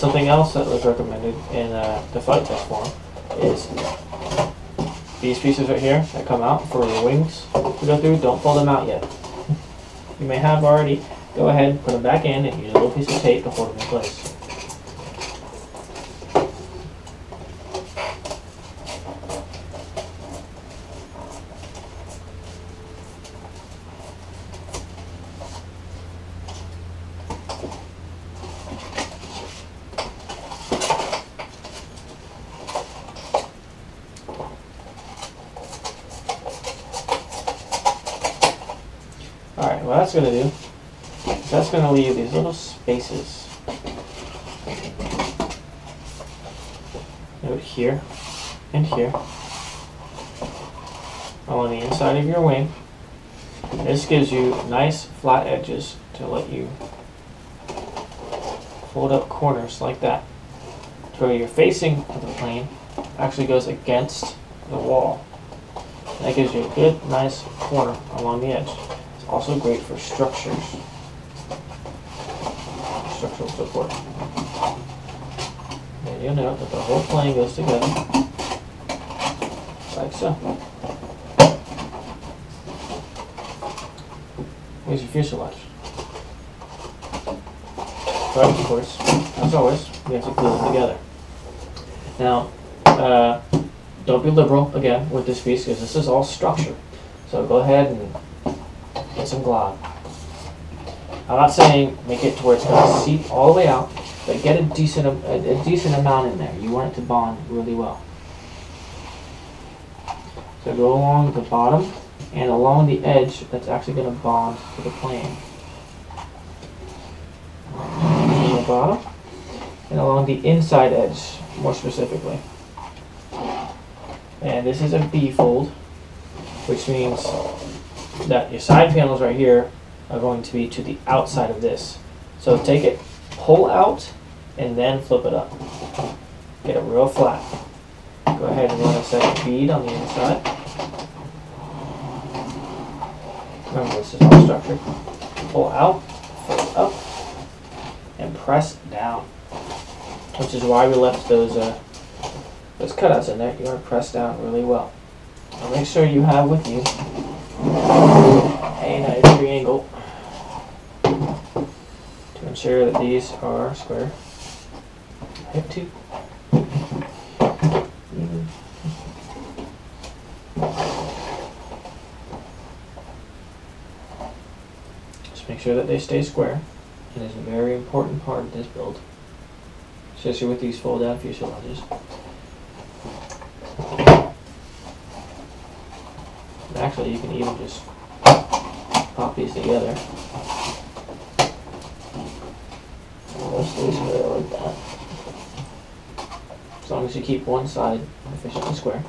Speaker 1: something else that was recommended in the flight test form is these pieces right here that come out for your wings to go through. Don't pull them out yet. You may have already. Go ahead and put them back in and use a little piece of tape to hold them in place. Alright, what that's going to do is that's going to leave these little spaces out here and here along the inside of your wing. This gives you nice flat edges to let you fold up corners like that, to where you're facing the plane actually goes against the wall. That gives you a good, nice corner along the edge. It's also great for structural support. And you'll note that the whole plane goes together, like so. Here's your fuselage. But of course, as always, we have to glue them together. Now, don't be liberal again with this piece because this is all structure. So go ahead and get some glide. I'm not saying make it to where it's going to seep all the way out, but get a decent amount in there. You want it to bond really well. So go along the bottom and along the edge that's actually going to bond to the plane. Along the bottom and along the inside edge, more specifically. And this is a B-fold, which means that your side panels right here are going to be to the outside of this. So take it, pull out, and then flip it up. Get it real flat. Go ahead and run a second bead on the inside. Remember, this is all structured. Pull out, flip up, and press down. Which is why we left those cutouts in there. You want to press down really well. Now make sure you have with you a 90-degree angle to ensure that these are square. Hip two. Just make sure that they stay square. It is a very important part of this build, especially with these fold-out fuselages. Actually, you can even just pop these together. Just loose it like that. As long as you keep one side efficiently square.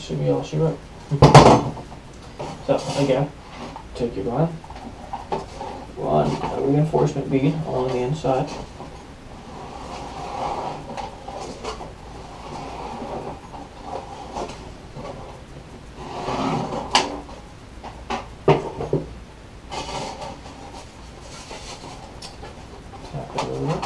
Speaker 1: Should be all she wrote. So again, take your line, run a reinforcement bead along the inside. Tap it over.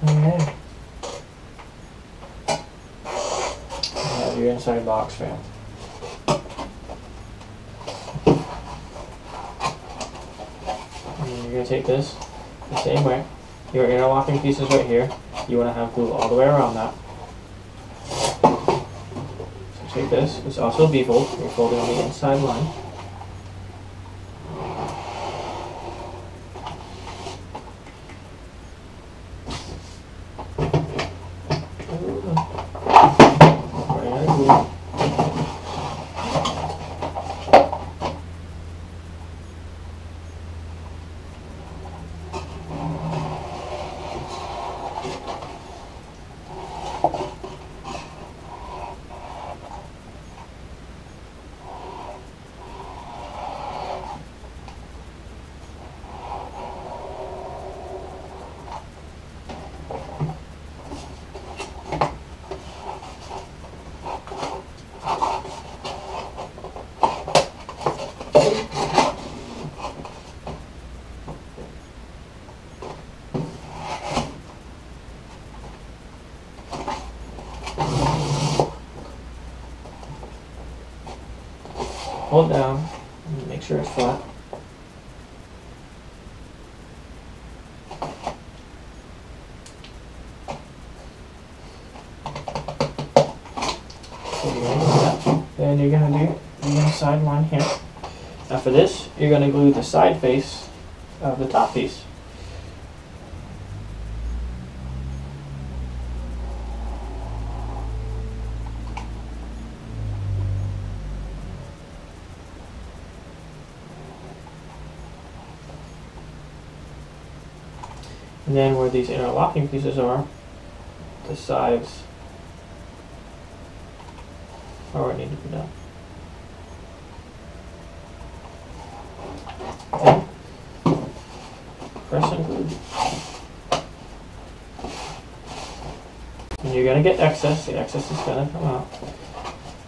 Speaker 1: Okay. You have your inside box fan. going to take this the same way. Your interlocking piece is right here. You want to have glue all the way around that. So take this. It's also a B-fold. You're folding on the inside line. Hold down and make sure it's flat. Then you're going to do the inside line here. Now for this, you're going to glue the side face of the top piece. And then where these interlocking pieces are, the sides are where it needs to be done. Then, press and glue. And you're going to get excess. The excess is going to come out.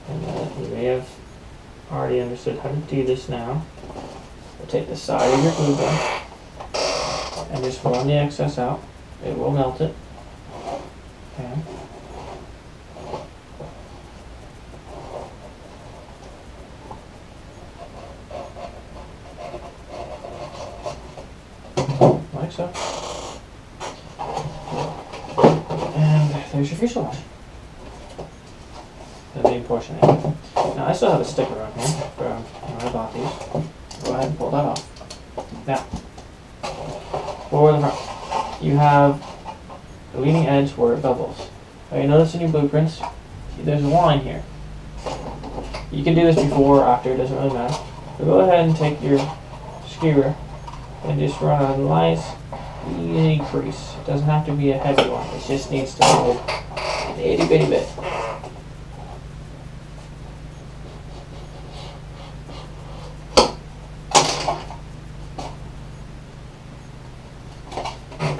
Speaker 1: And you may have already understood how to do this now. We'll take the side of your glue gun and just run the excess out. It will melt it. Okay. Like so. And there's your fuselage. The main portion of it. Now I still have a sticker on here from when I bought these. Go ahead and pull that off. Now, for the front, you have the leading edge where it bubbles. Now you notice in your blueprints, there's a line here. You can do this before or after, it doesn't really matter. So go ahead and take your skewer and just run a nice, easy crease. It doesn't have to be a heavy one, it just needs to hold an itty bitty bit.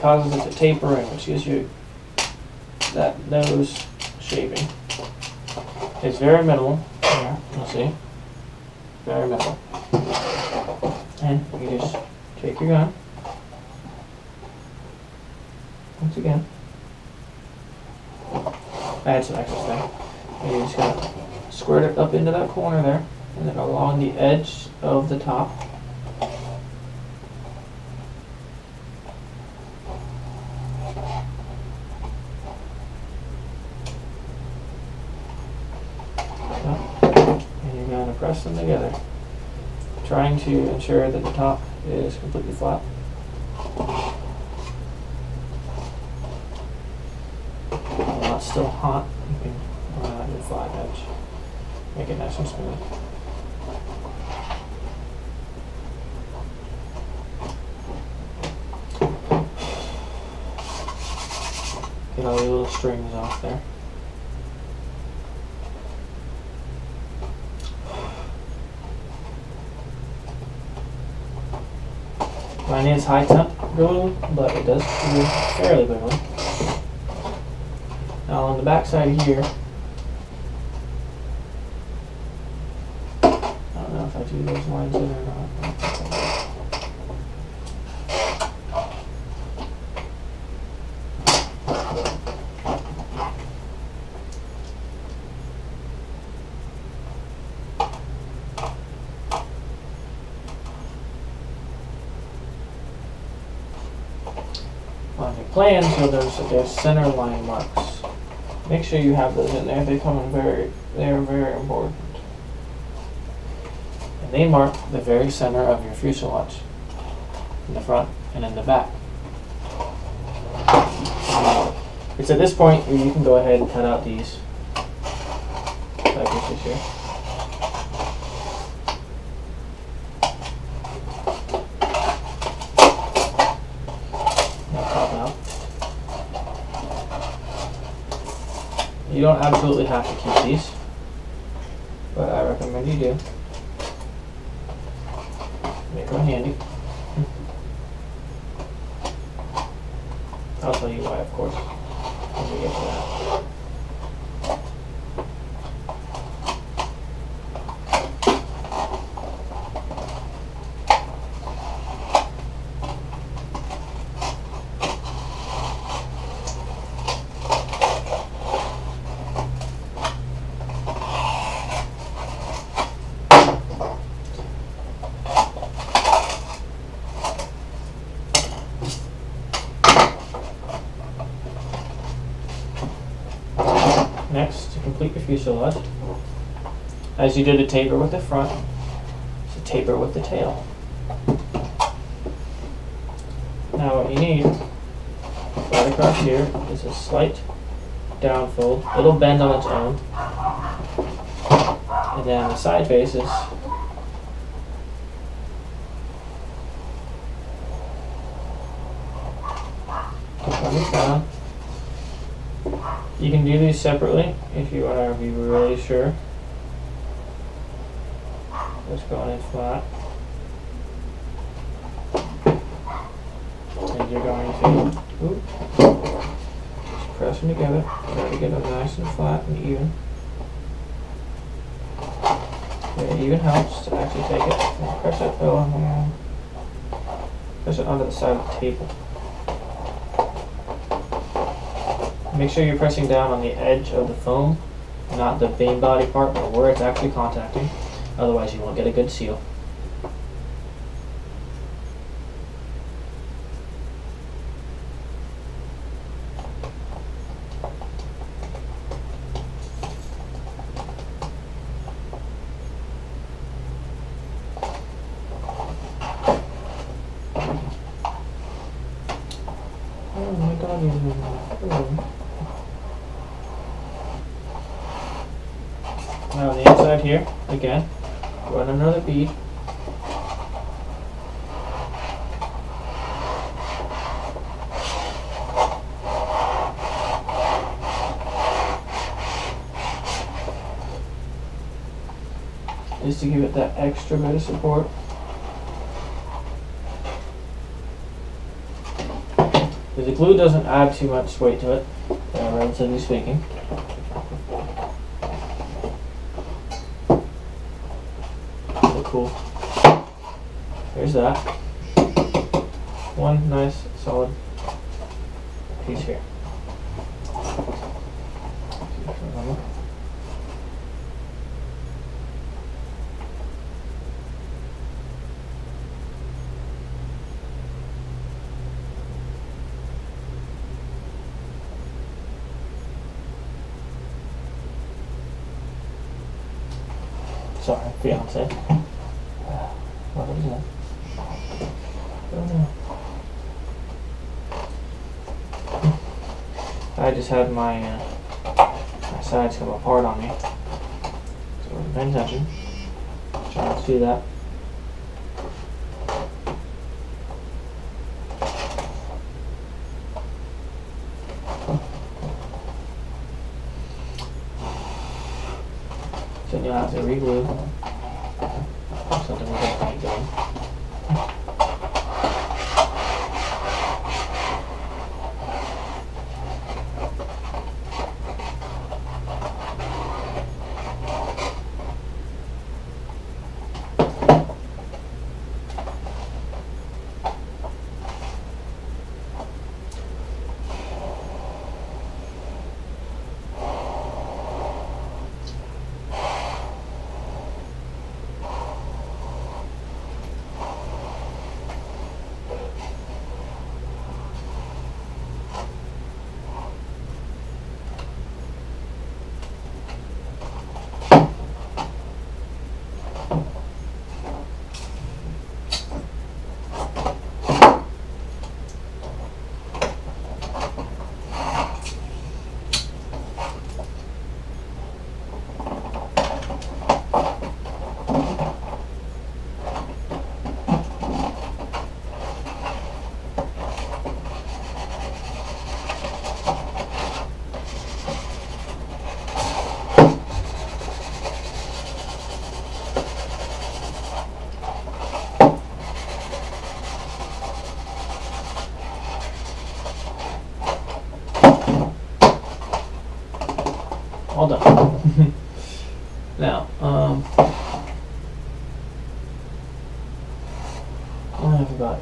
Speaker 1: Causes it to taper in, which gives you that nose shaping. It's very minimal. Here, you'll see. Very minimal. And you just take your gun. Once again. I had some excess there. And you just gotta squirt it up into that corner there, and then along the edge of the top. Press them together, trying to ensure that the top is completely flat. While it's still hot, you can run out your flat edge. Make it nice and smooth. Get all the little strings off there. Mine is high temp glue, but it does glue fairly quickly. Now on the back side here, I don't know if I do those lines in or not. plans, you'll notice that there's center line marks. Make sure you have those in there. They are very important. And they mark the very center of your fuselage, in the front and in the back. It's at this point where you can go ahead and cut out these side pieces here. You don't absolutely have to keep these, but I recommend you do. Make them handy. I'll tell you why, of course, when we get to that. Next, to complete your fuselage, as you did a taper with the front, it's a taper with the tail. Now what you need, right across here, is a slight downfold. It'll bend on its own. And then the side faces, come down. You can do these separately if you want to be really sure. Just going in flat. And you're going to just press them together. Try to get them nice and flat and even. It even helps to actually take it and press it onto the side of the table. Make sure you're pressing down on the edge of the foam, not the main body part, but where it's actually contacting. Otherwise, you won't get a good seal. Oh my God! Now on the inside here, again, run another bead. Just to give it that extra bit of support. Because the glue doesn't add too much weight to it, relatively speaking. Cool. There's that. One nice solid piece here. Sorry, fiance. What is that? I don't know. I just had my sides come apart on me. So we're paying attention. Try not to do that. So you'll have to re-glue. Something we definitely done.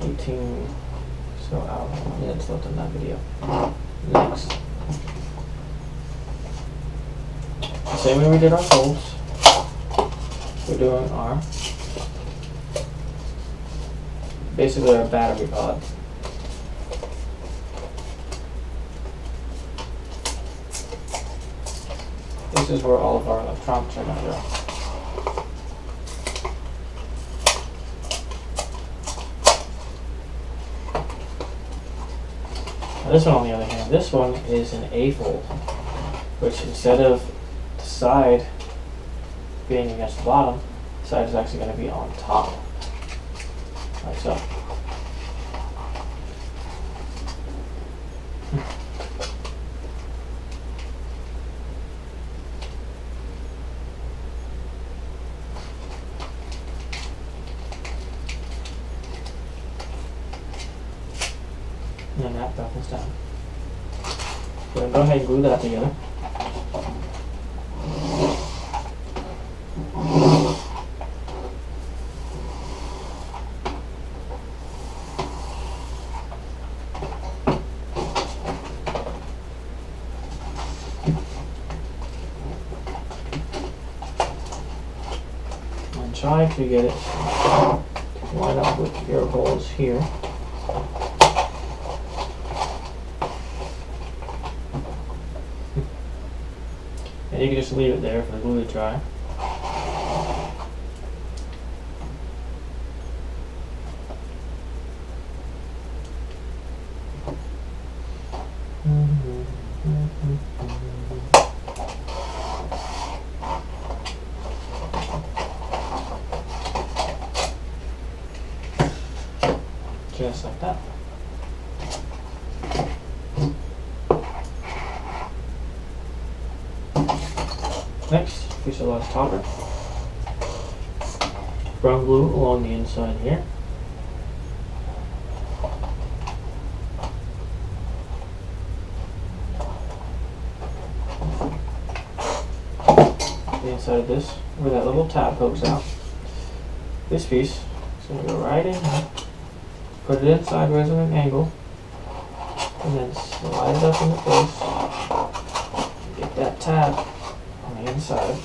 Speaker 1: 18. So yeah, it's left in that video. Next. Same way we did our folds. We're doing our basically our battery pod. This is where all of our electronics are going to go. Now this one, on the other hand, this one is an A-fold, which instead of the side being against the bottom, the side is actually going to be on top, like so. And then that buckles down. So go ahead and glue that together. And try to get it to line up with your holes here. And you can just leave it there for the glue to dry. Just like that. Next, fuselage topper. Brown glue along the inside here. The inside of this, where that little tab pokes out. This piece is going to go right in here. Put it in sideways at an angle, and then slide it up in the place. Get that tab on the inside.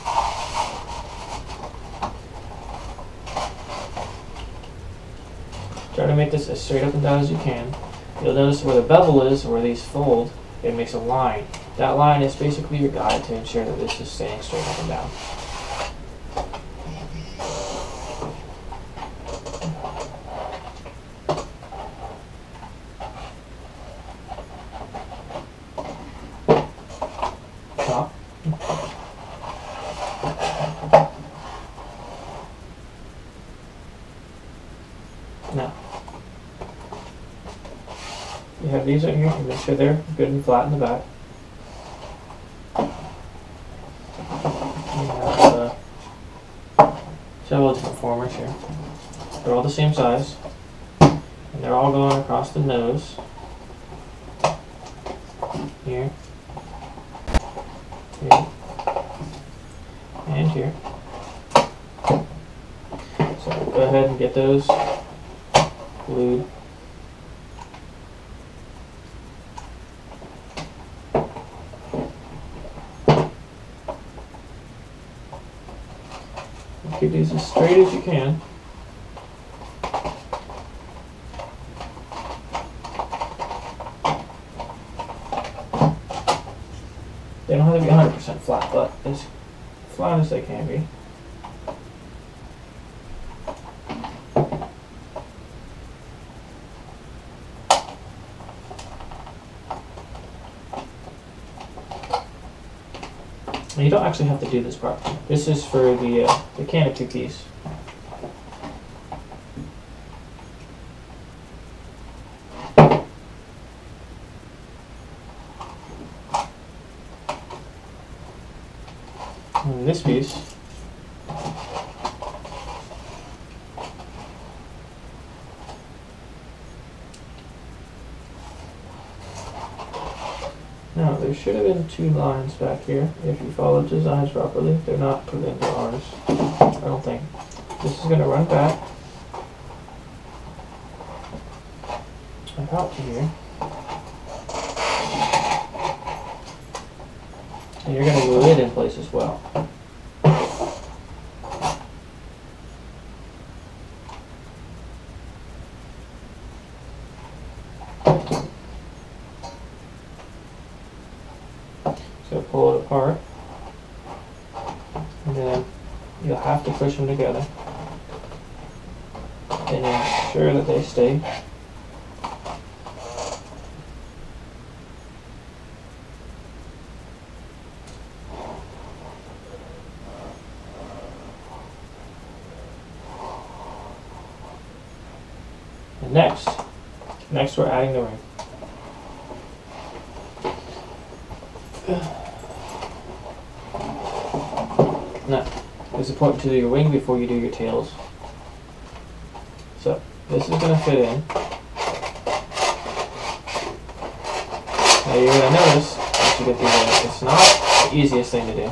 Speaker 1: Try to make this as straight up and down as you can. You'll notice where the bevel is, where these fold, it makes a line. That line is basically your guide to ensure that this is staying straight up and down. Top. Now, you have these right here, and make sure they're good and flat in the back. You have several different formers here. They're all the same size, and they're all going across the nose. Here, here, and here. So go ahead and get those glued. Keep these as straight as you can. They don't have to be 100% flat, but as flat as they can be. And you don't actually have to do this part. This is for the canopy piece. And this piece now, there should have been two lines back here if you followed designs properly. They're not put into ours, I don't think. This is going to run back. about here. And you're going to glue it in place as well. So pull it apart, and then you'll have to push them together and ensure that they stay. And next we're adding the ring. Now, it's important to do your wing before you do your tails. So, this is going to fit in. Now you're going to notice, once you get these in, it's not the easiest thing to do.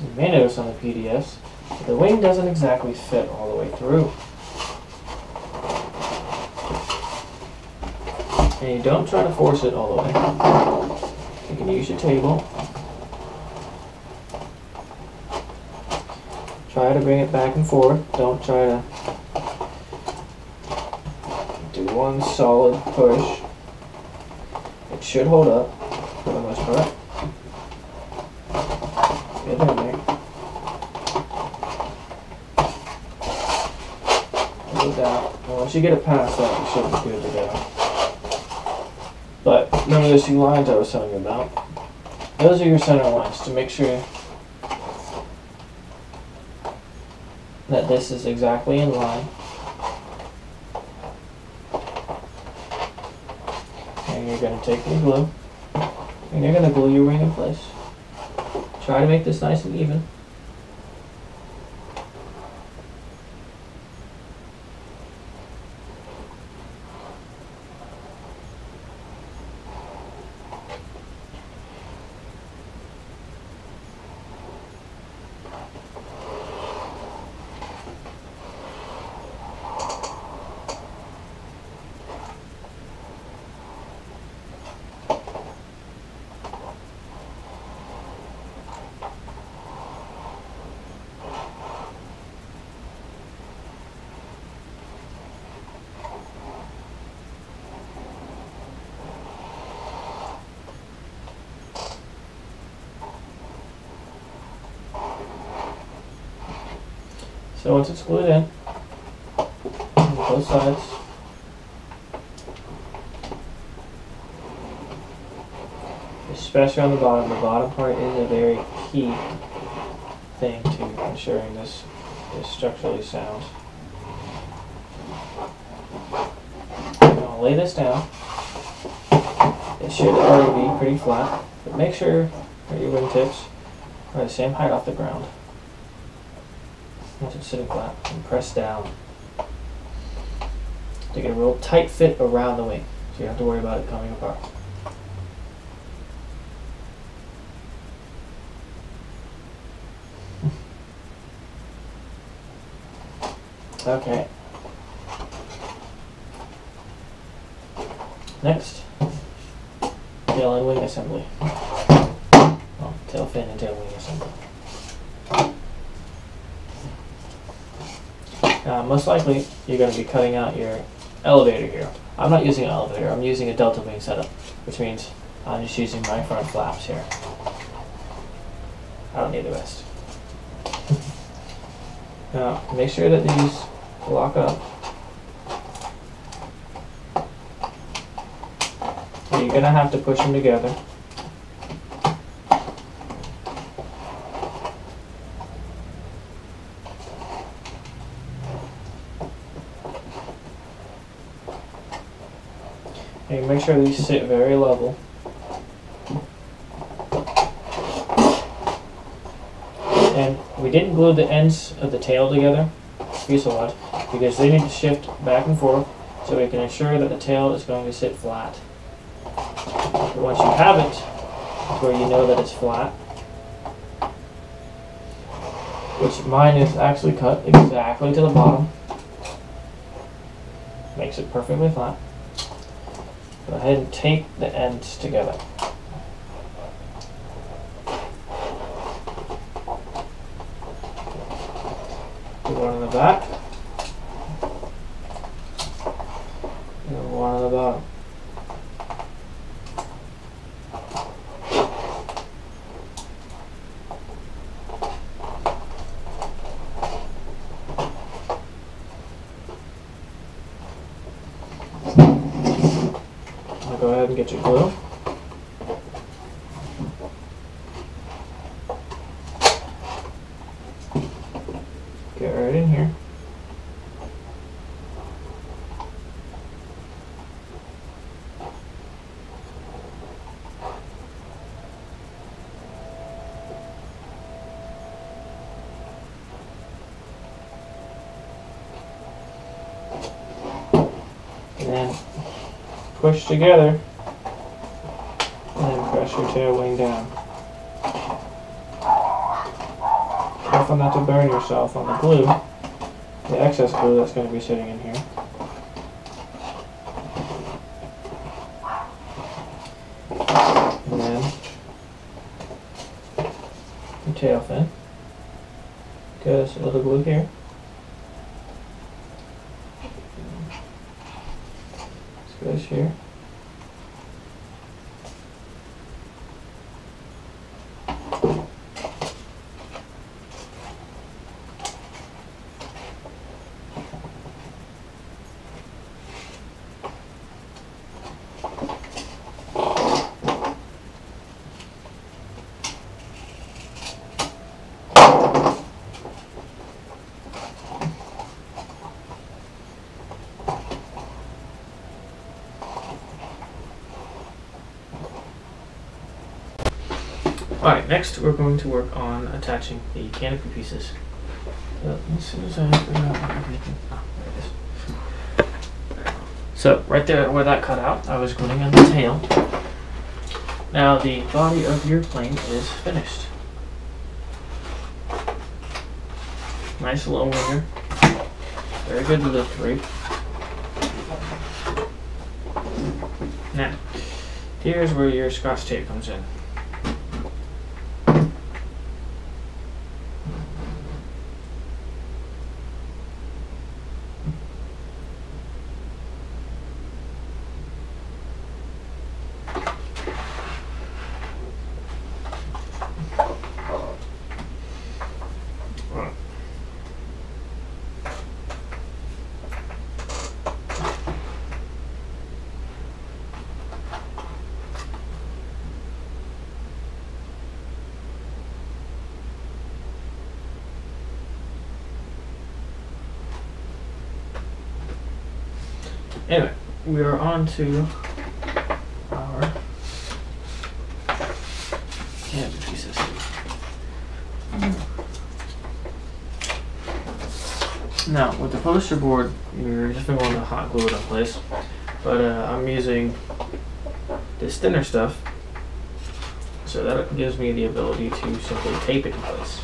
Speaker 1: You may notice on the PDFs that the wing doesn't exactly fit all the way through. And you don't try to force it all the way. You can use your table. Try to bring it back and forth. Don't try to do one solid push. It should hold up for the most part. Get in there. Go down. And once you get it past that, you should be good to go. But remember those two lines I was telling you about? Those are your center lines to make sure that this is exactly in line. And you're going to take your glue and you're going to glue your wing in place. Try to make this nice and even. So once it's glued in, on both sides, especially on the bottom part is a very key thing to ensuring this is structurally sound. I'm going to lay this down. It should already be pretty flat, but make sure that your wingtips are the same height off the ground. Once it's sitting flat, and press down to get a real tight fit around the wing, so you don't have to worry about it coming apart. Okay. Next, tail and wing assembly. Well, tail fin and tail wing assembly. Most likely, you're going to be cutting out your elevator here. I'm not using an elevator, I'm using a delta wing setup, which means I'm just using my front flaps here. I don't need the rest. Now, make sure that these lock up. You're going to have to push them together. And make sure these sit very level. And we didn't glue the ends of the tail together, fuselage because they need to shift back and forth so we can ensure that the tail is going to sit flat. But once you have it to where you know that it's flat, which mine is actually cut exactly to the bottom, makes it perfectly flat. Go ahead and tape the ends together. Do one on the back and one on the bottom. Go ahead and get your glue. Get right in here. And then push together and then press your tail wing down. Careful not to burn yourself on the glue, the excess glue that's going to be sitting in here. And then your tail fin. Goes a little glue here. Goes here. Alright, next we're going to work on attaching the canopy pieces. As soon as I figure out everything. Oh, there it is. So, right there where that cut out, I was gluing on the tail. Now the body of your plane is finished. Nice little winger. Very good to lift rate. Now, here's where your Scotch tape comes in. Anyway, we are on to our canopy pieces. Now, with the poster board, you're just going to hot glue it in place, but I'm using this thinner stuff, so that gives me the ability to simply tape it in place.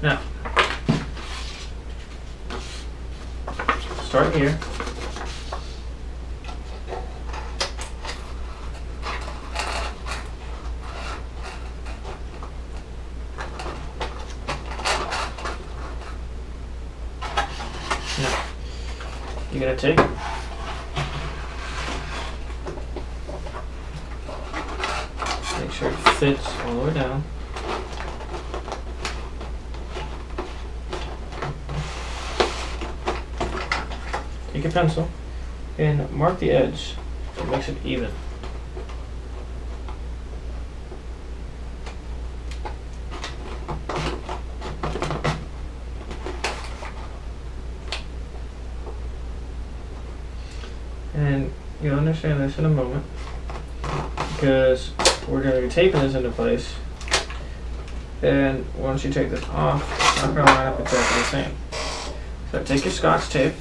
Speaker 1: Now, start here. you're going to take. Make sure it fits all the way down. Take your pencil and mark the edge so it makes it even. And you'll understand this in a moment because we're going to be taping this into place, and once you take this off, it's not going to line up exactly the same. So take your Scotch tape,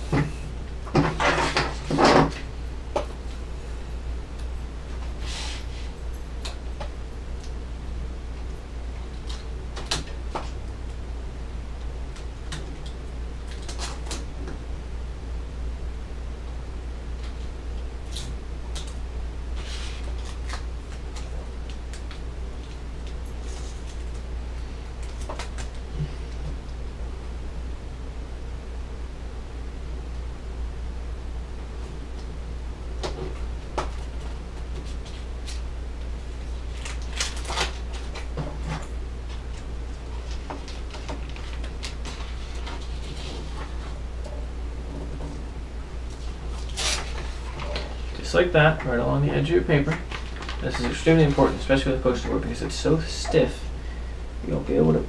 Speaker 1: just like that, right along the edge of your paper. This is extremely important, especially with poster board, because it's so stiff, you won't be able to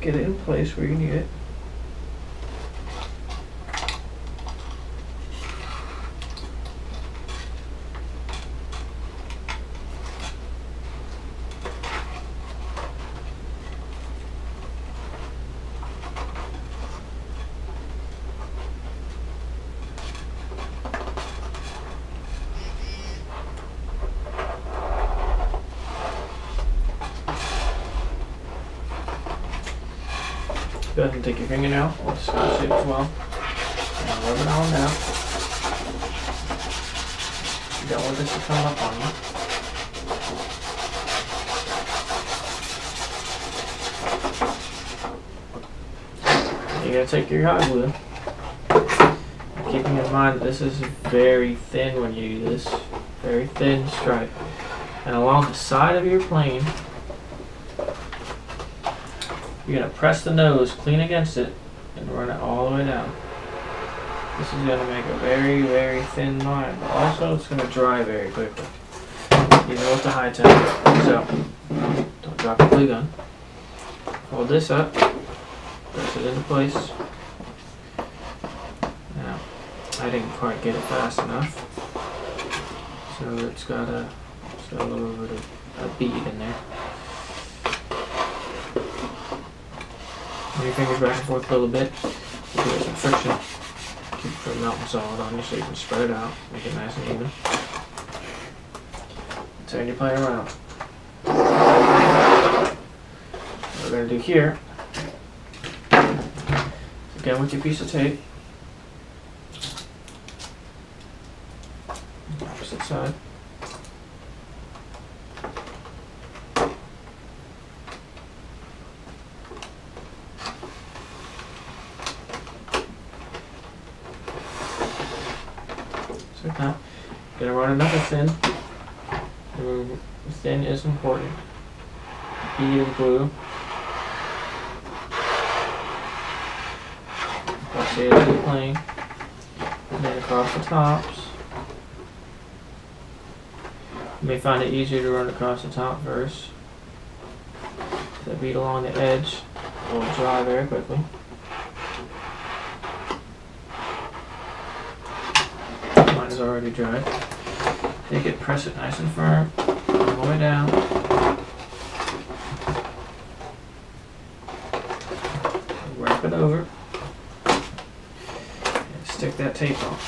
Speaker 1: get it in place where you need it. Go ahead and take your fingernail, or Scotch tape as well, and rub it on down. You don't want this to come up on you. You're going to take your hot glue, keeping in mind that this is very thin when you do this, very thin stripe, and along the side of your plane, you're going to press the nose clean against it and run it all the way down. This is going to make a very, very thin line, but also it's going to dry very quickly, even with the high temp. So, don't drop your glue gun. Hold this up, press it into place. Now, I didn't quite get it fast enough, so it's got a little bit of a bead in there. Move your fingers back and forth a little bit. Give it some friction. Keep it from melting solid on you so you can spread it out. Make it nice and even. Turn your plane around. What we're going to do here, again with your piece of tape, opposite side. Like that. Gonna run another thin. Thin is important. Bead of glue. Across the edge of the plane. And then across the tops. You may find it easier to run across the top first. That bead along the edge will dry very quickly. Is already dry. Take it, press it nice and firm, all the way down. Wrap it over. And stick that tape on.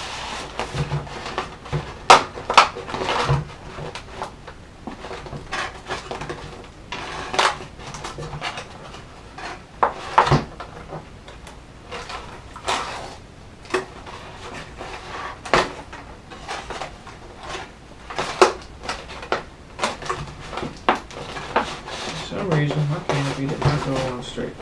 Speaker 1: For some reason, my canopy did not go on straight.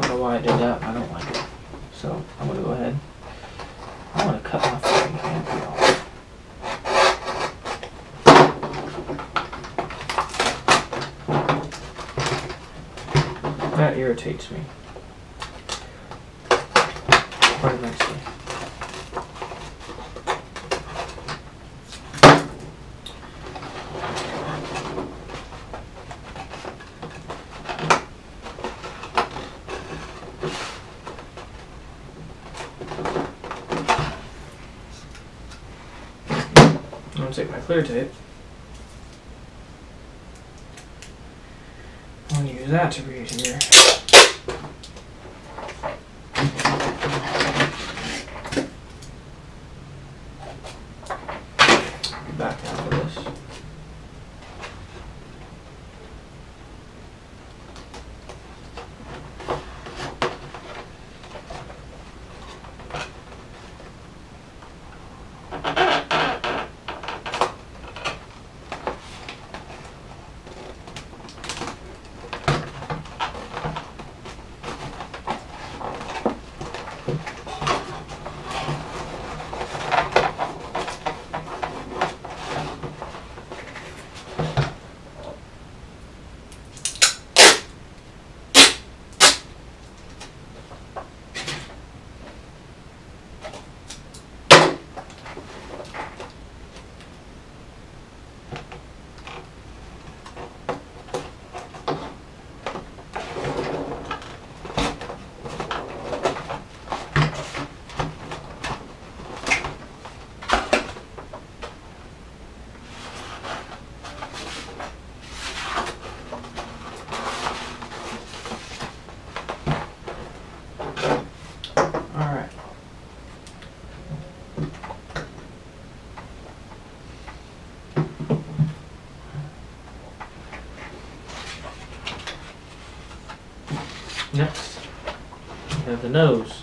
Speaker 1: don't know why I did that. I don't like it. So I'm gonna go ahead. I want to cut my fucking canopy off. That irritates me quite immensely. I'm going to take my clear tape. I'm going to use that to read here. Back down to this. Alright. Next, we have the nose.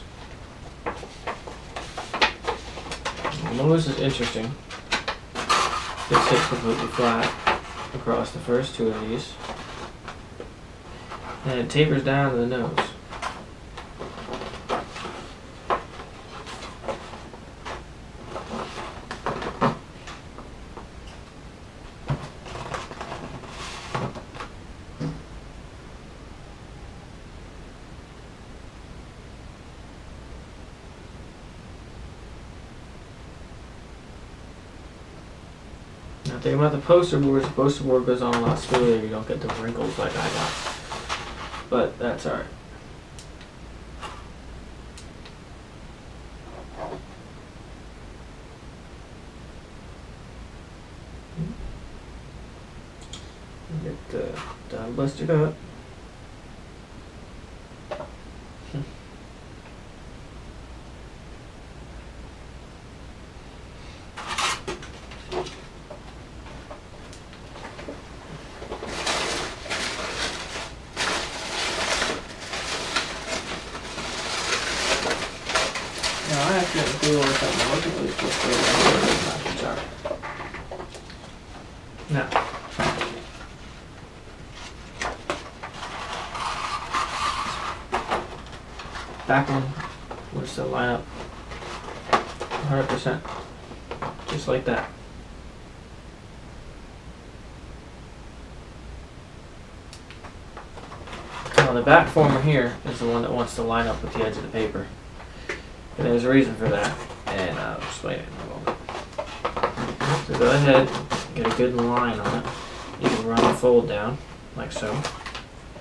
Speaker 1: The nose is interesting. It sits completely flat across the first two of these. And it tapers down to the nose. Now, the thing about the poster board goes on a lot smoother. You don't get the wrinkles like I got. But that's alright. Get the done blistered up. Now I accidentally threw over something. I wasn't really supposed to throw it. Now, back one was to line up 100%, just like that. Now the back former here is the one that wants to line up with the edge of the paper. And there's a reason for that, and I'll explain it in a moment. So go ahead, get a good line on it. You can run the fold down, like so.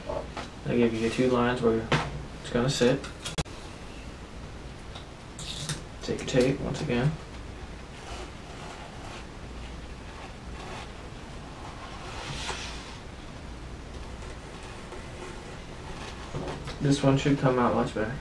Speaker 1: I'll give you your two lines where it's going to sit. Take your tape once again. This one should come out much better.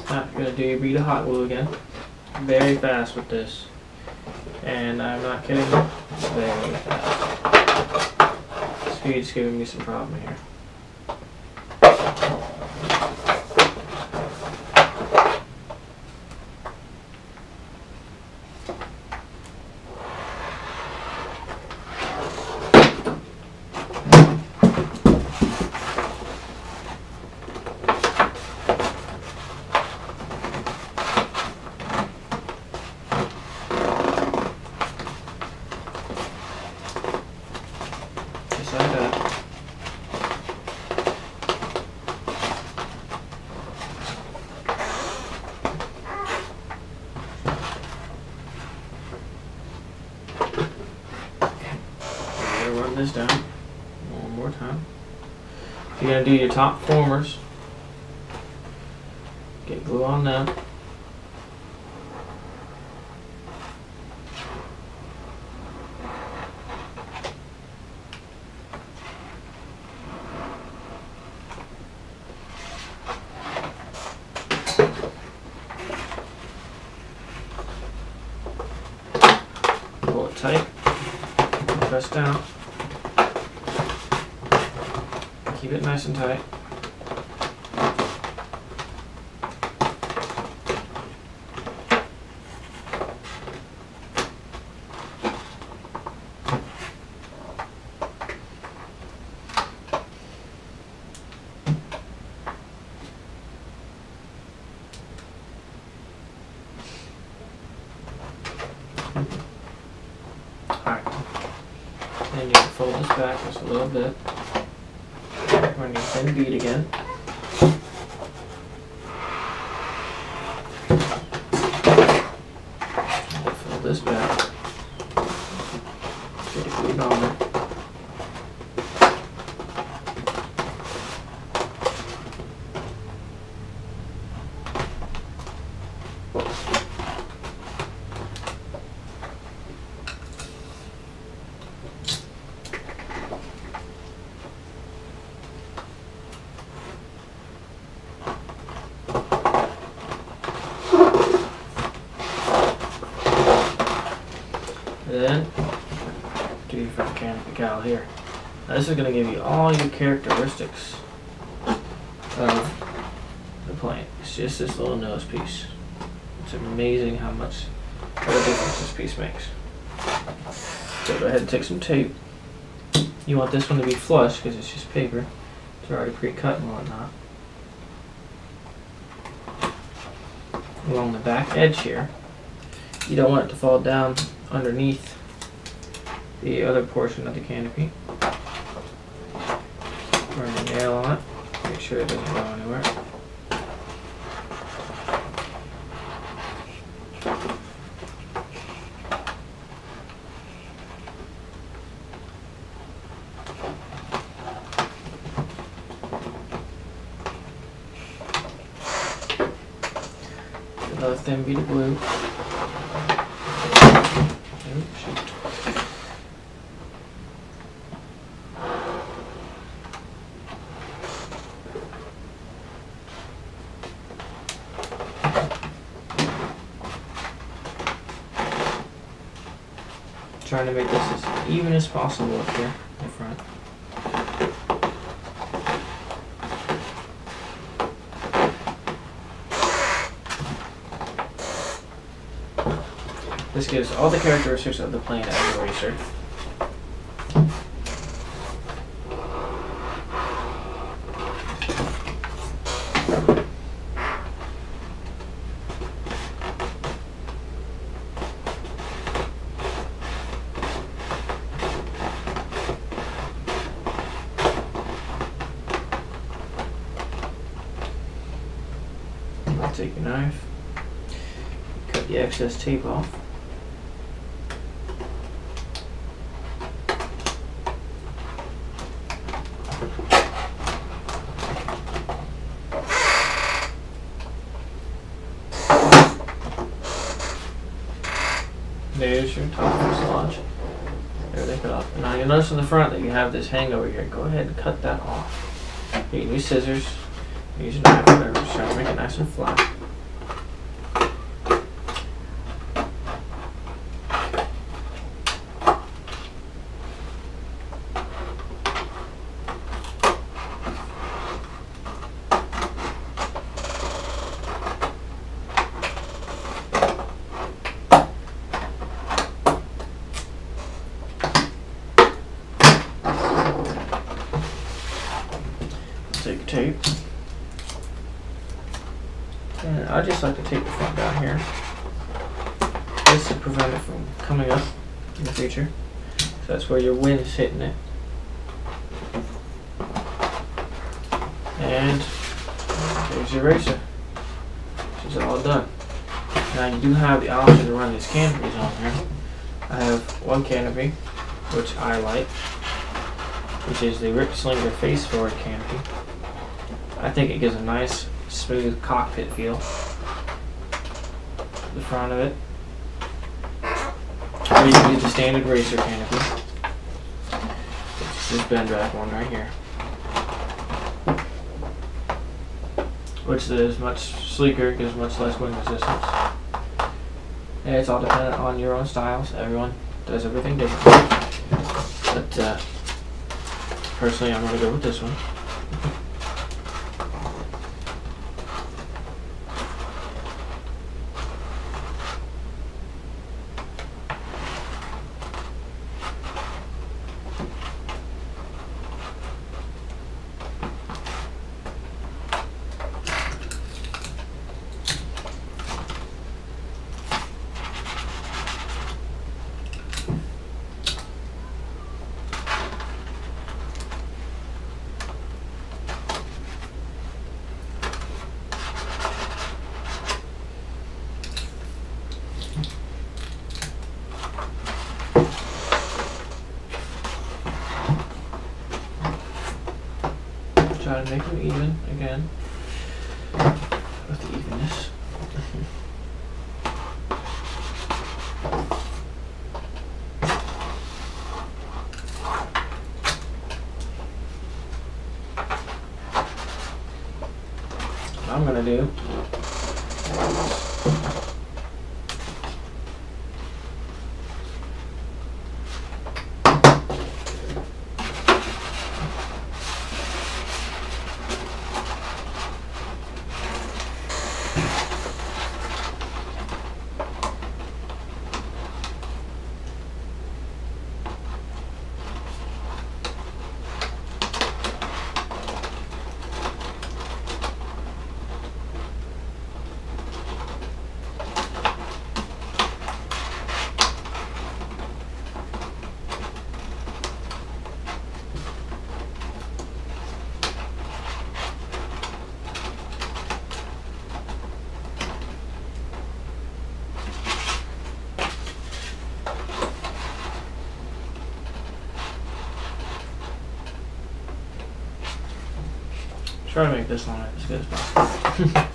Speaker 1: Now you're going to do your bead of hot glue again. Very fast with this. And I'm not kidding, very fast. Speed's giving me some problem here. Just like that. I'm gonna run this down one more time. You're gonna do your top formers. Get glue on them. Pull it tight. Press down. Keep it nice and tight. Alright. Then you fold this back just a little bit. Run your thin bead again. Fold this back. Get a bead on it. Then do your front canopy cowl here. Now this is going to give you all your characteristics of the plane. It's just this little nose piece. It's amazing how much of a difference this piece makes. So go ahead and take some tape. You want this one to be flush because it's just paper. It's already pre-cut and whatnot. Along the back edge here. You don't want it to fall down underneath the other portion of the canopy. Run the nail on it. Make sure it doesn't go anywhere. Another thin bead of glue. Oops, shoot. Trying to make this as even as possible up here in the front. This gives all the characteristics of the plane as a racer. Take your knife, cut the excess tape off. There's your top fuselage. Everything cut off. Now you'll notice on the front that you have this hangover here. Go ahead and cut that off. You can use scissors, use a knife, whatever. Just try to make it nice and flat. I just like to take the front down here just to prevent it from coming up in the future. So that's where your wind is hitting it. And there's your racer. She's all done. Now you do have the option to run these canopies on here. I have one canopy, which I like, which is the Rip Slinger face forward canopy. I think it gives a nice smooth cockpit feel. The front of it. Or you can use the standard racer canopy, which is this bend back one right here, which is much sleeker, gives much less wind resistance. And it's all dependent on your own styles. Everyone does everything differently. But personally, I'm going to go with this one. Try to make them even again with the evenness. What I'm gonna do try to make this line as good as possible.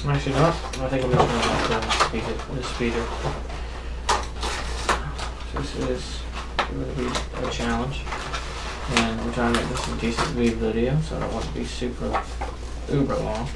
Speaker 1: Actually not. I think I'm just going to have to speed it with a speeder. So this is going to be a challenge. And I'm trying to make this a decent video, so I don't want it to be super uber long.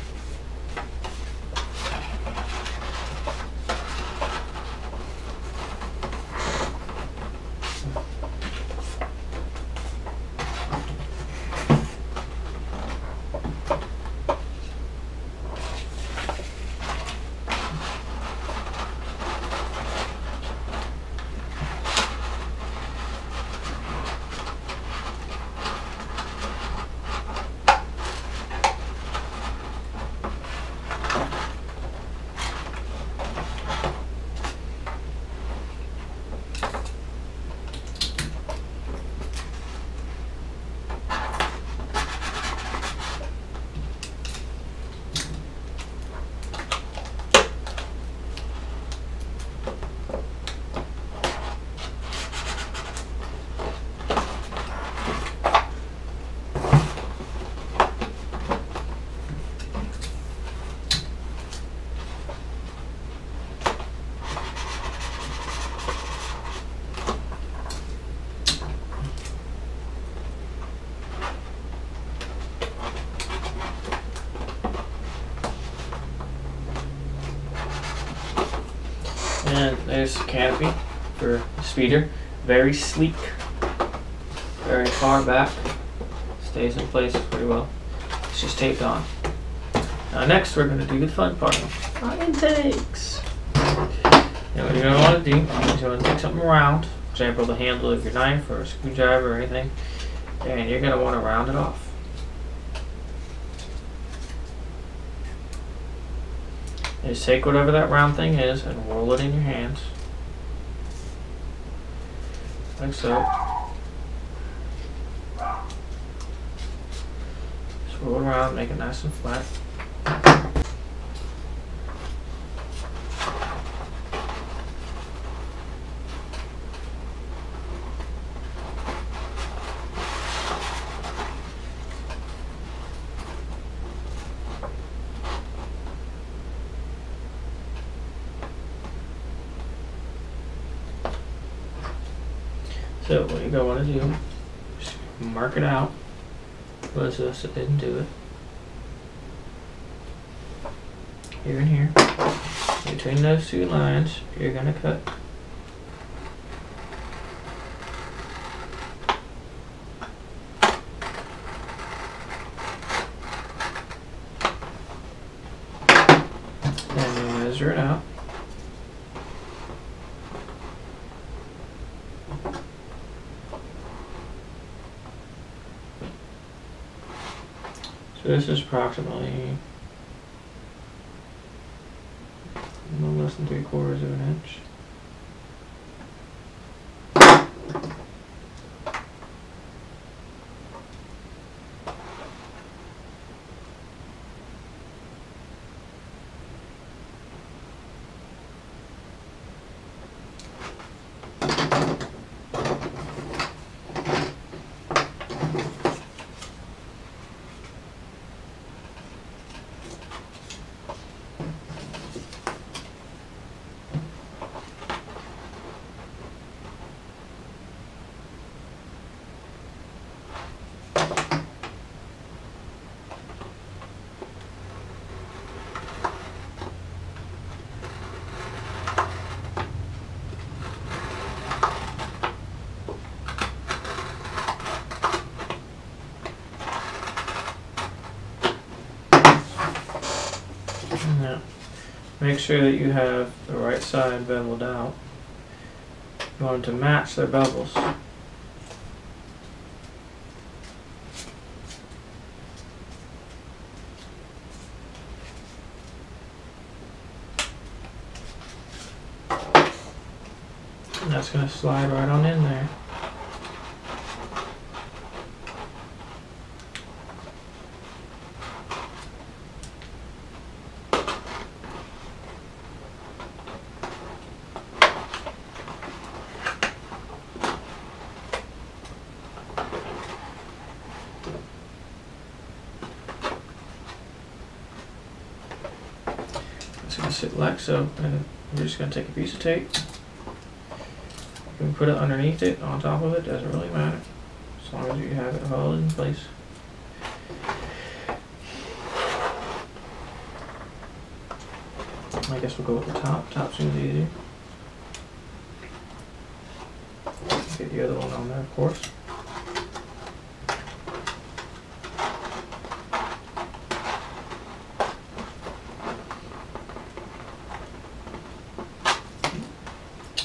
Speaker 1: nice canopy for the speeder. Very sleek, very far back, stays in place pretty well. It's just taped on. Now next we're going to do the fun part, our intakes. Now what you're going to want to do is you want to take something round, for example the handle of your knife or a screwdriver or anything, and you're going to want to round it off. Just take whatever that round thing is and roll it in your hands. Like so. Just roll it around, make it nice and flat. So what you're going to want to do is mark it out. Those of us that didn't do it. Here and here. Between those two lines, you're going to cut. And you measure it out. So this is approximately no less than 3/4 of an inch. Now, make sure that you have the right side beveled out. You want them to match their bevels. And that's going to slide right on in there. It's going to sit like so, and we're just going to take a piece of tape. You can put it underneath it, on top of it, doesn't really matter, as long as you have it held in place. I guess we'll go with the top. Top seems easier. Get the other one on there, of course.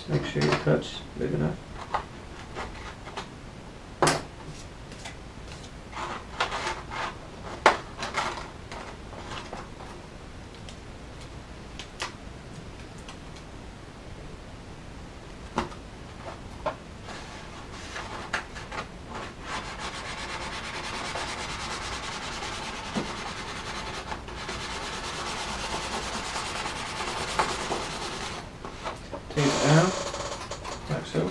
Speaker 1: Make sure your cut's big enough. Tape it down, like so.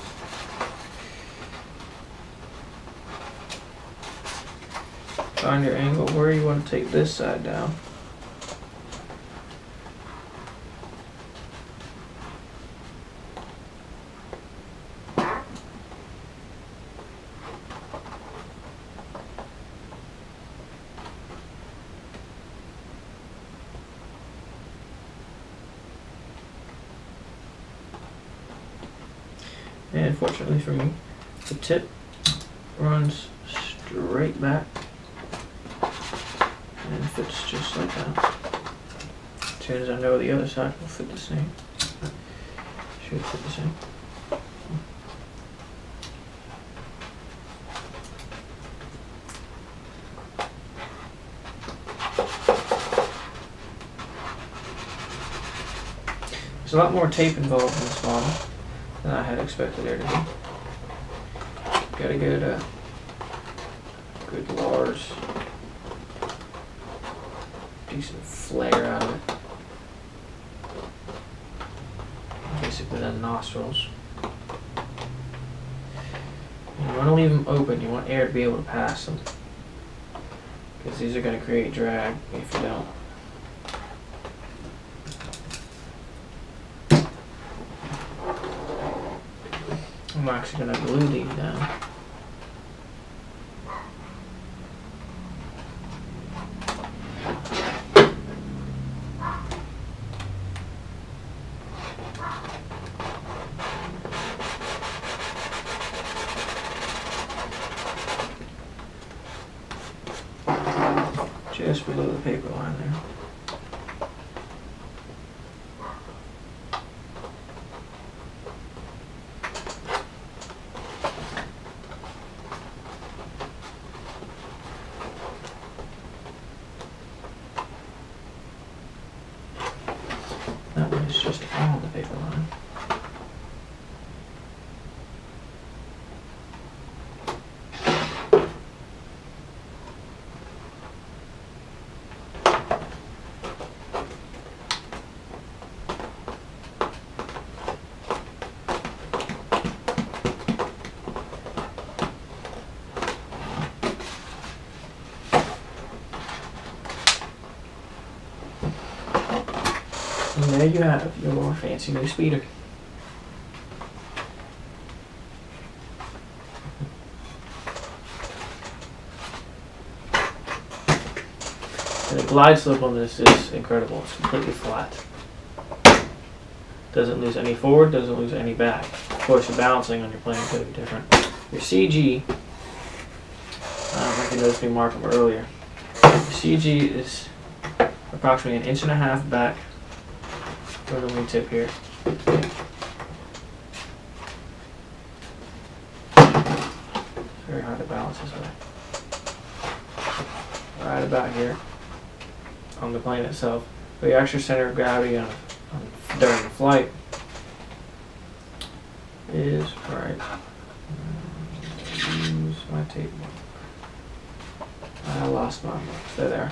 Speaker 1: Find your angle where you want to take this side down. And fortunately for me, the tip runs straight back and fits just like that. As soon as I know the other side will fit the same, should fit the same. There's a lot more tape involved in this model than I had expected there to be. Gotta get a good Lars, decent flare out of it. Basically the nostrils. You want to leave them open, you want air to be able to pass them. Because these are going to create drag if you don't. I'm actually going to glue these down. Just below the paper line there. That one is just on the paper line. And there you have your fancy new speeder. And the glide slope on this is incredible. It's completely flat. Doesn't lose any forward, doesn't lose any back. Of course, your balancing on your plane is going to be different. Your CG, I don't know if you noticed me mark them earlier. Your CG is approximately 1.5 inches back from the wingtip here. It's very hard to balance this way. Right about here on the plane itself. But your extra center of gravity during the flight is right. Use my tape. I lost my marks. They're there.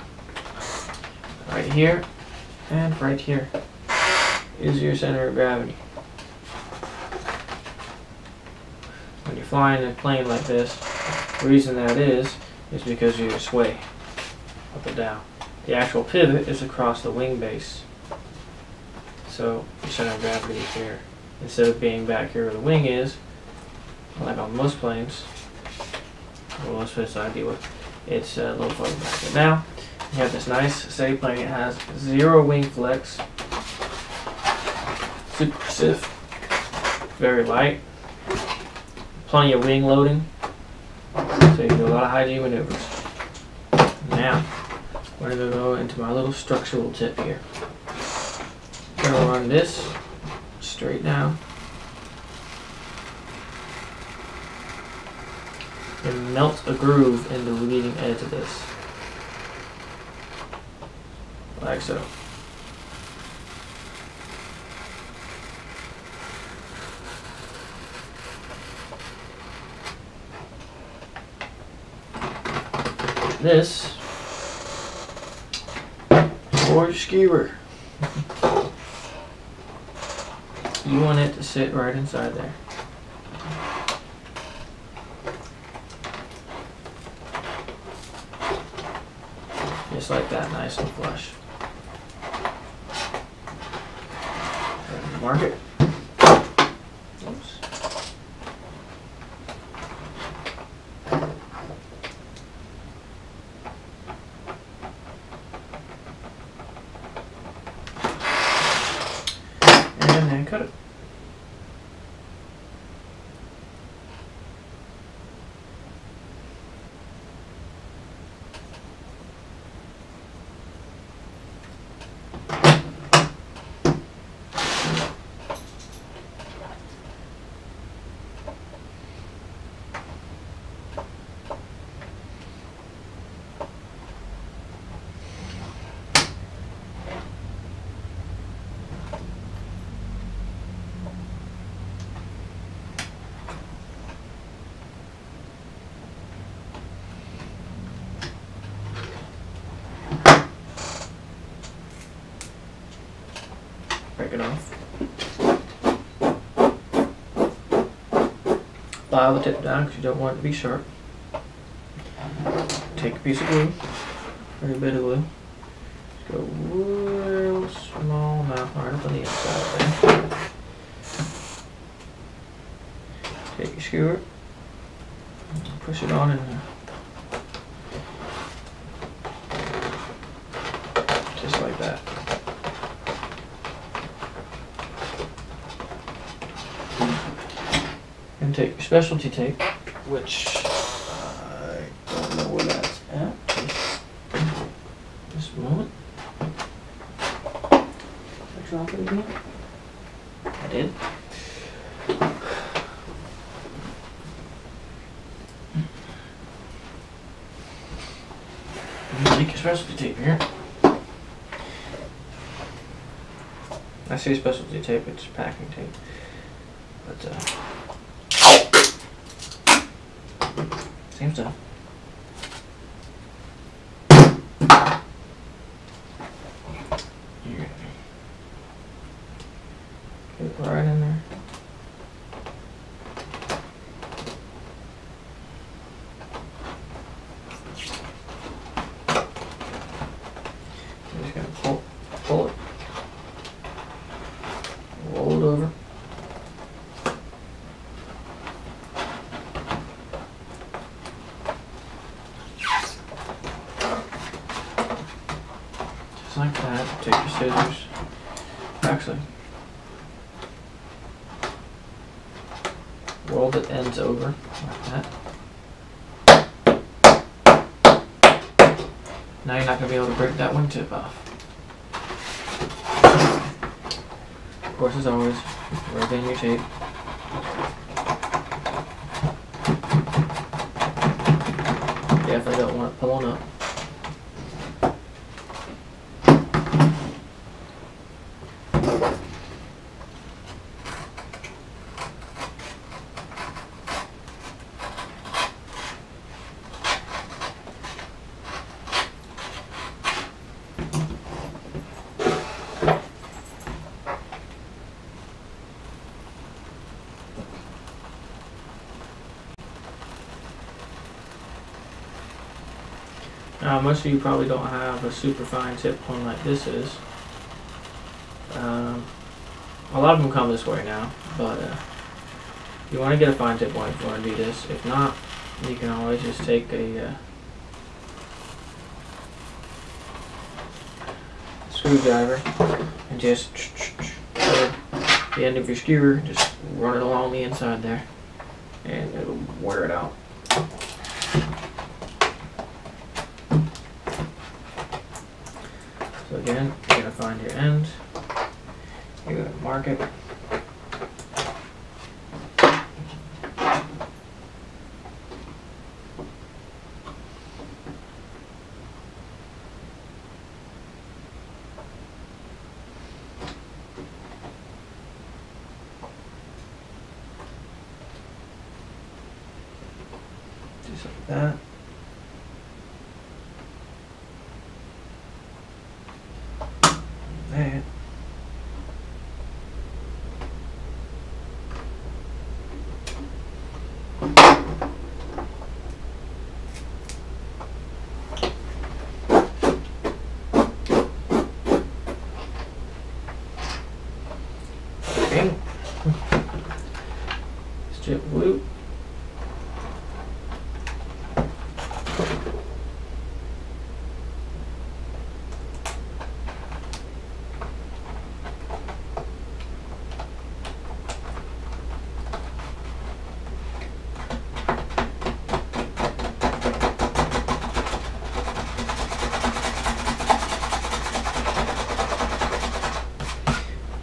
Speaker 1: Right here and right here is your center of gravity. When you're flying a plane like this, the reason that is because of your sway up and down. The actual pivot is across the wing base. So your center of gravity is here. Instead of being back here where the wing is, like on most planes, or most planes I deal with, it's a little farther back. But now, you have this nice steady plane. It has 0 wing flex, super stiff, very light, plenty of wing loading, so you can do a lot of high G maneuvers. Now, we're going to go into my little structural tip here. I'm going to run this straight down and melt a groove in the leading edge of this, like so. This is for your skewer. You want it to sit right inside there. Just like that, nice and flush. Mark it. Oops. And then cut it. it off. File the tip down because you don't want it to be sharp. Take a piece of glue, or a bit of glue. Just go real small amount right up on the inside there. Take your skewer, push it on in there. Just like that. And take your specialty tape, which I don't know where that's at. Just a moment. Did I drop it again? I did. Take your specialty tape here. I say specialty tape, it's packing tape. But same stuff. Here. Get it right in there. I'm just gonna pull it, roll it over. Just like that. Take your scissors. Actually, roll the ends over like that. Now you're not going to be able to break that wingtip off. Of course, as always, rub in your tape. Definitely don't want it pulling up. Now, most of you probably don't have a super fine tip one like this is. A lot of them come this way now, but you want to get a fine tip one if you want to do this. If not, you can always just take a screwdriver and just the end of your skewer, just run it along the inside there, and it'll wear it out. So again, you're going to find your end, you're going to mark it. Just like that. That. Okay. Strip glue.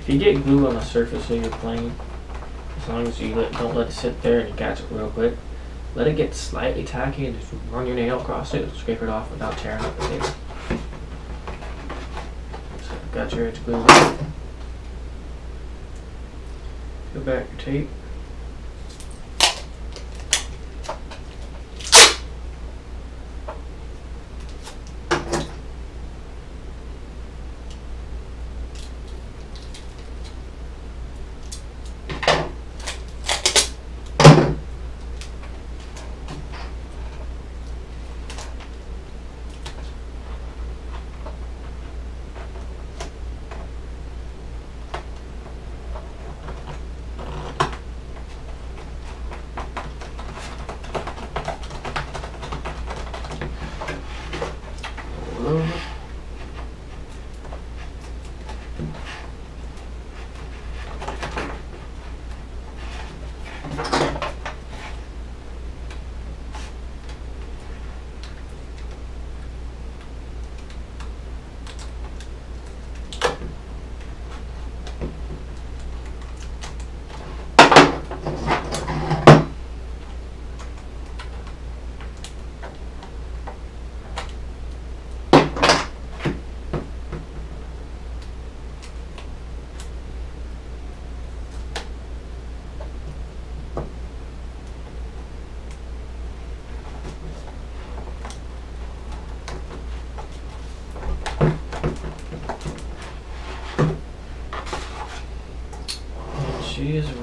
Speaker 1: If you get glue on the surface of your plane, as long as you don't let it sit there and you catch it real quick, let it get slightly tacky and just run your nail across it and scrape it off without tearing up the table. So got your edge glued on. Go back your tape.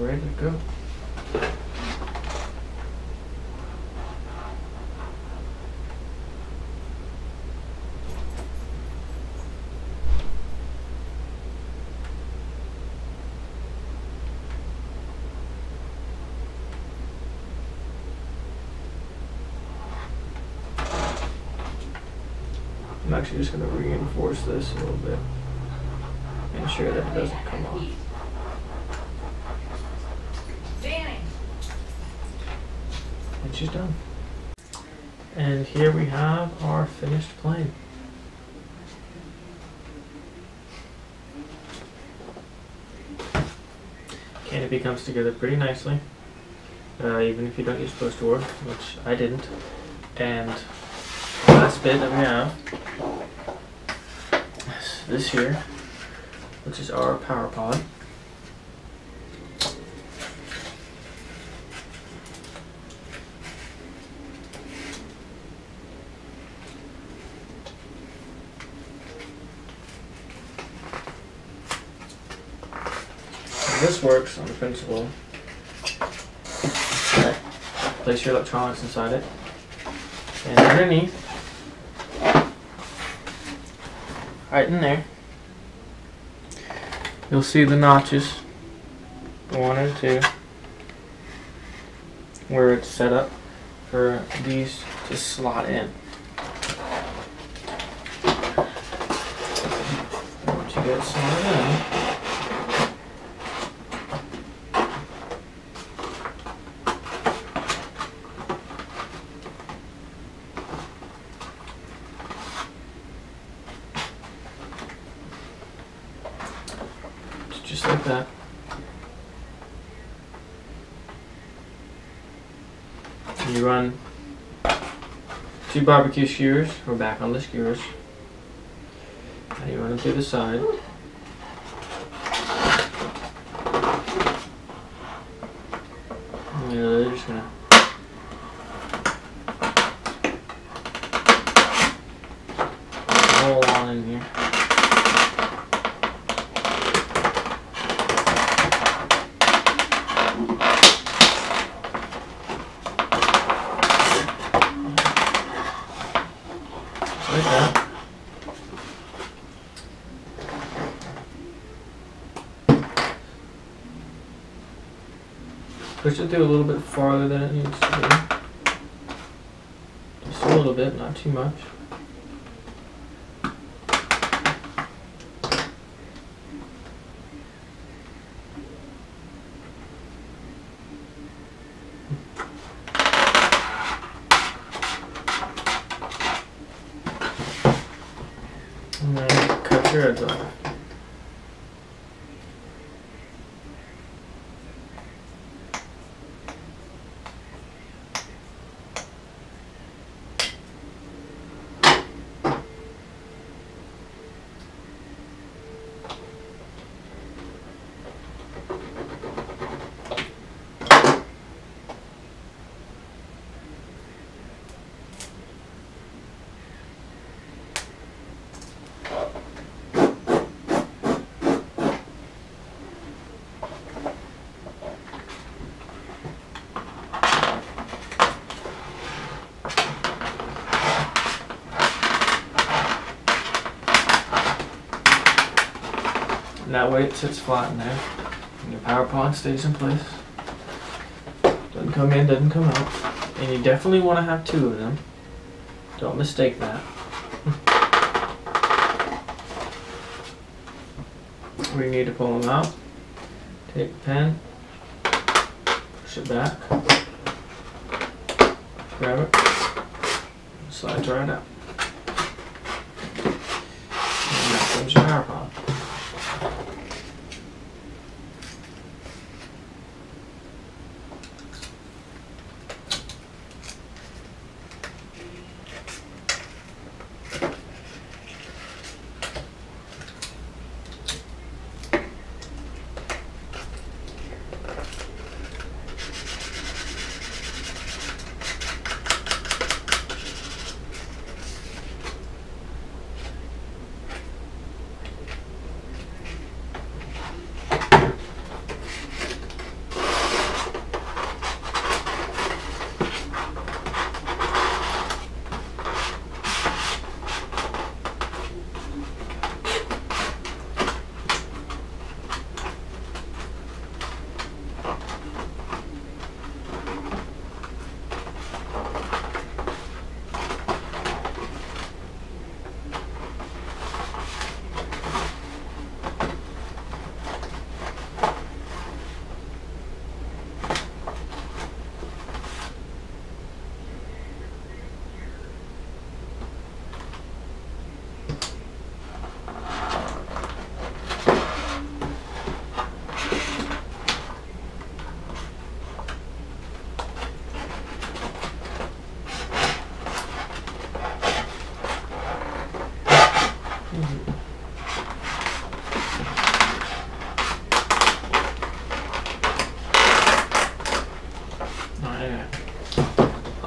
Speaker 1: ready to go. I'm actually just going to reinforce this a little bit. Ensure that it doesn't come off. And she's done. And here we have our finished plane. Canopy comes together pretty nicely, even if you don't use poster board, which I didn't. And the last bit that we have is this here, which is our power pod. And this works on the principle that place your electronics inside it, and underneath, right in there, you'll see the notches, 1 and 2, where it's set up for these to slot in. Once you get it slotted in, just like that. And you run 2 barbecue skewers, or back on the skewers, and you run them to the side. And they're just gonna roll on in here. Like that. Push it through a little bit farther than it needs to be. Just a little bit, not too much. And then cut your edge off. And that way it sits flat in there, and your power pod stays in place. Doesn't come in, doesn't come out. And you definitely want to have 2 of them. Don't mistake that. We need to pull them out. Take the pen, push it back, grab it, slides right out. And that comes your power pod.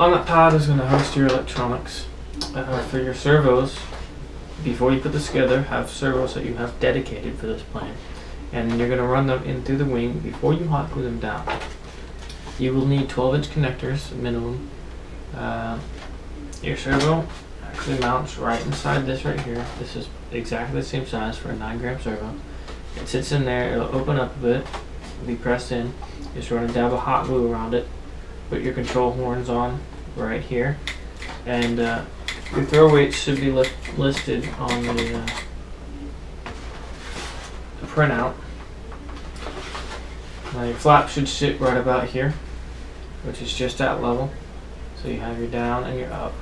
Speaker 1: On that pad is going to host your electronics. For your servos, before you put this together, have servos that you have dedicated for this plane. And you're going to run them in through the wing before you hot glue them down. You will need 12-inch connectors minimum. Your servo actually mounts right inside this right here. This is exactly the same size for a 9-gram servo. It sits in there, it'll open up a bit, it'll be pressed in. Just run a dab of hot glue around it. Put your control horns on right here. And your throw weights should be listed on the printout. Now your flap should sit right about here, which is just at level. So you have your down and your up.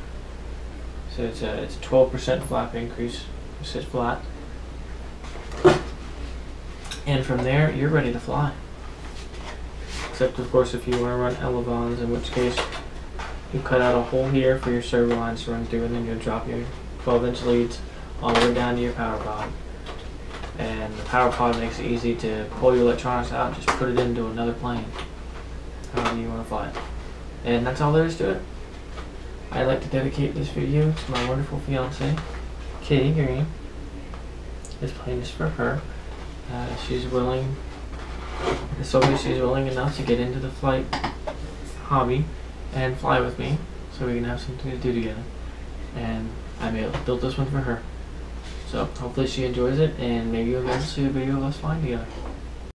Speaker 1: So it's a 12% flap increase. It sits flat. And from there, you're ready to fly. Except of course if you want to run elevons, in which case you cut out a hole here for your servo lines to run through, and then you'll drop your 12-inch leads all the way down to your power pod. And the power pod makes it easy to pull your electronics out, just put it into another plane, however you want to fly it. And that's all there is to it. I'd like to dedicate this video to my wonderful fiance, Kitty Green. This plane is for her. She's willing, she's willing enough to get into the flight hobby and fly with me, so we can have something to do together. And I built this one for her. So hopefully she enjoys it, and maybe you'll get to see a video of us flying together.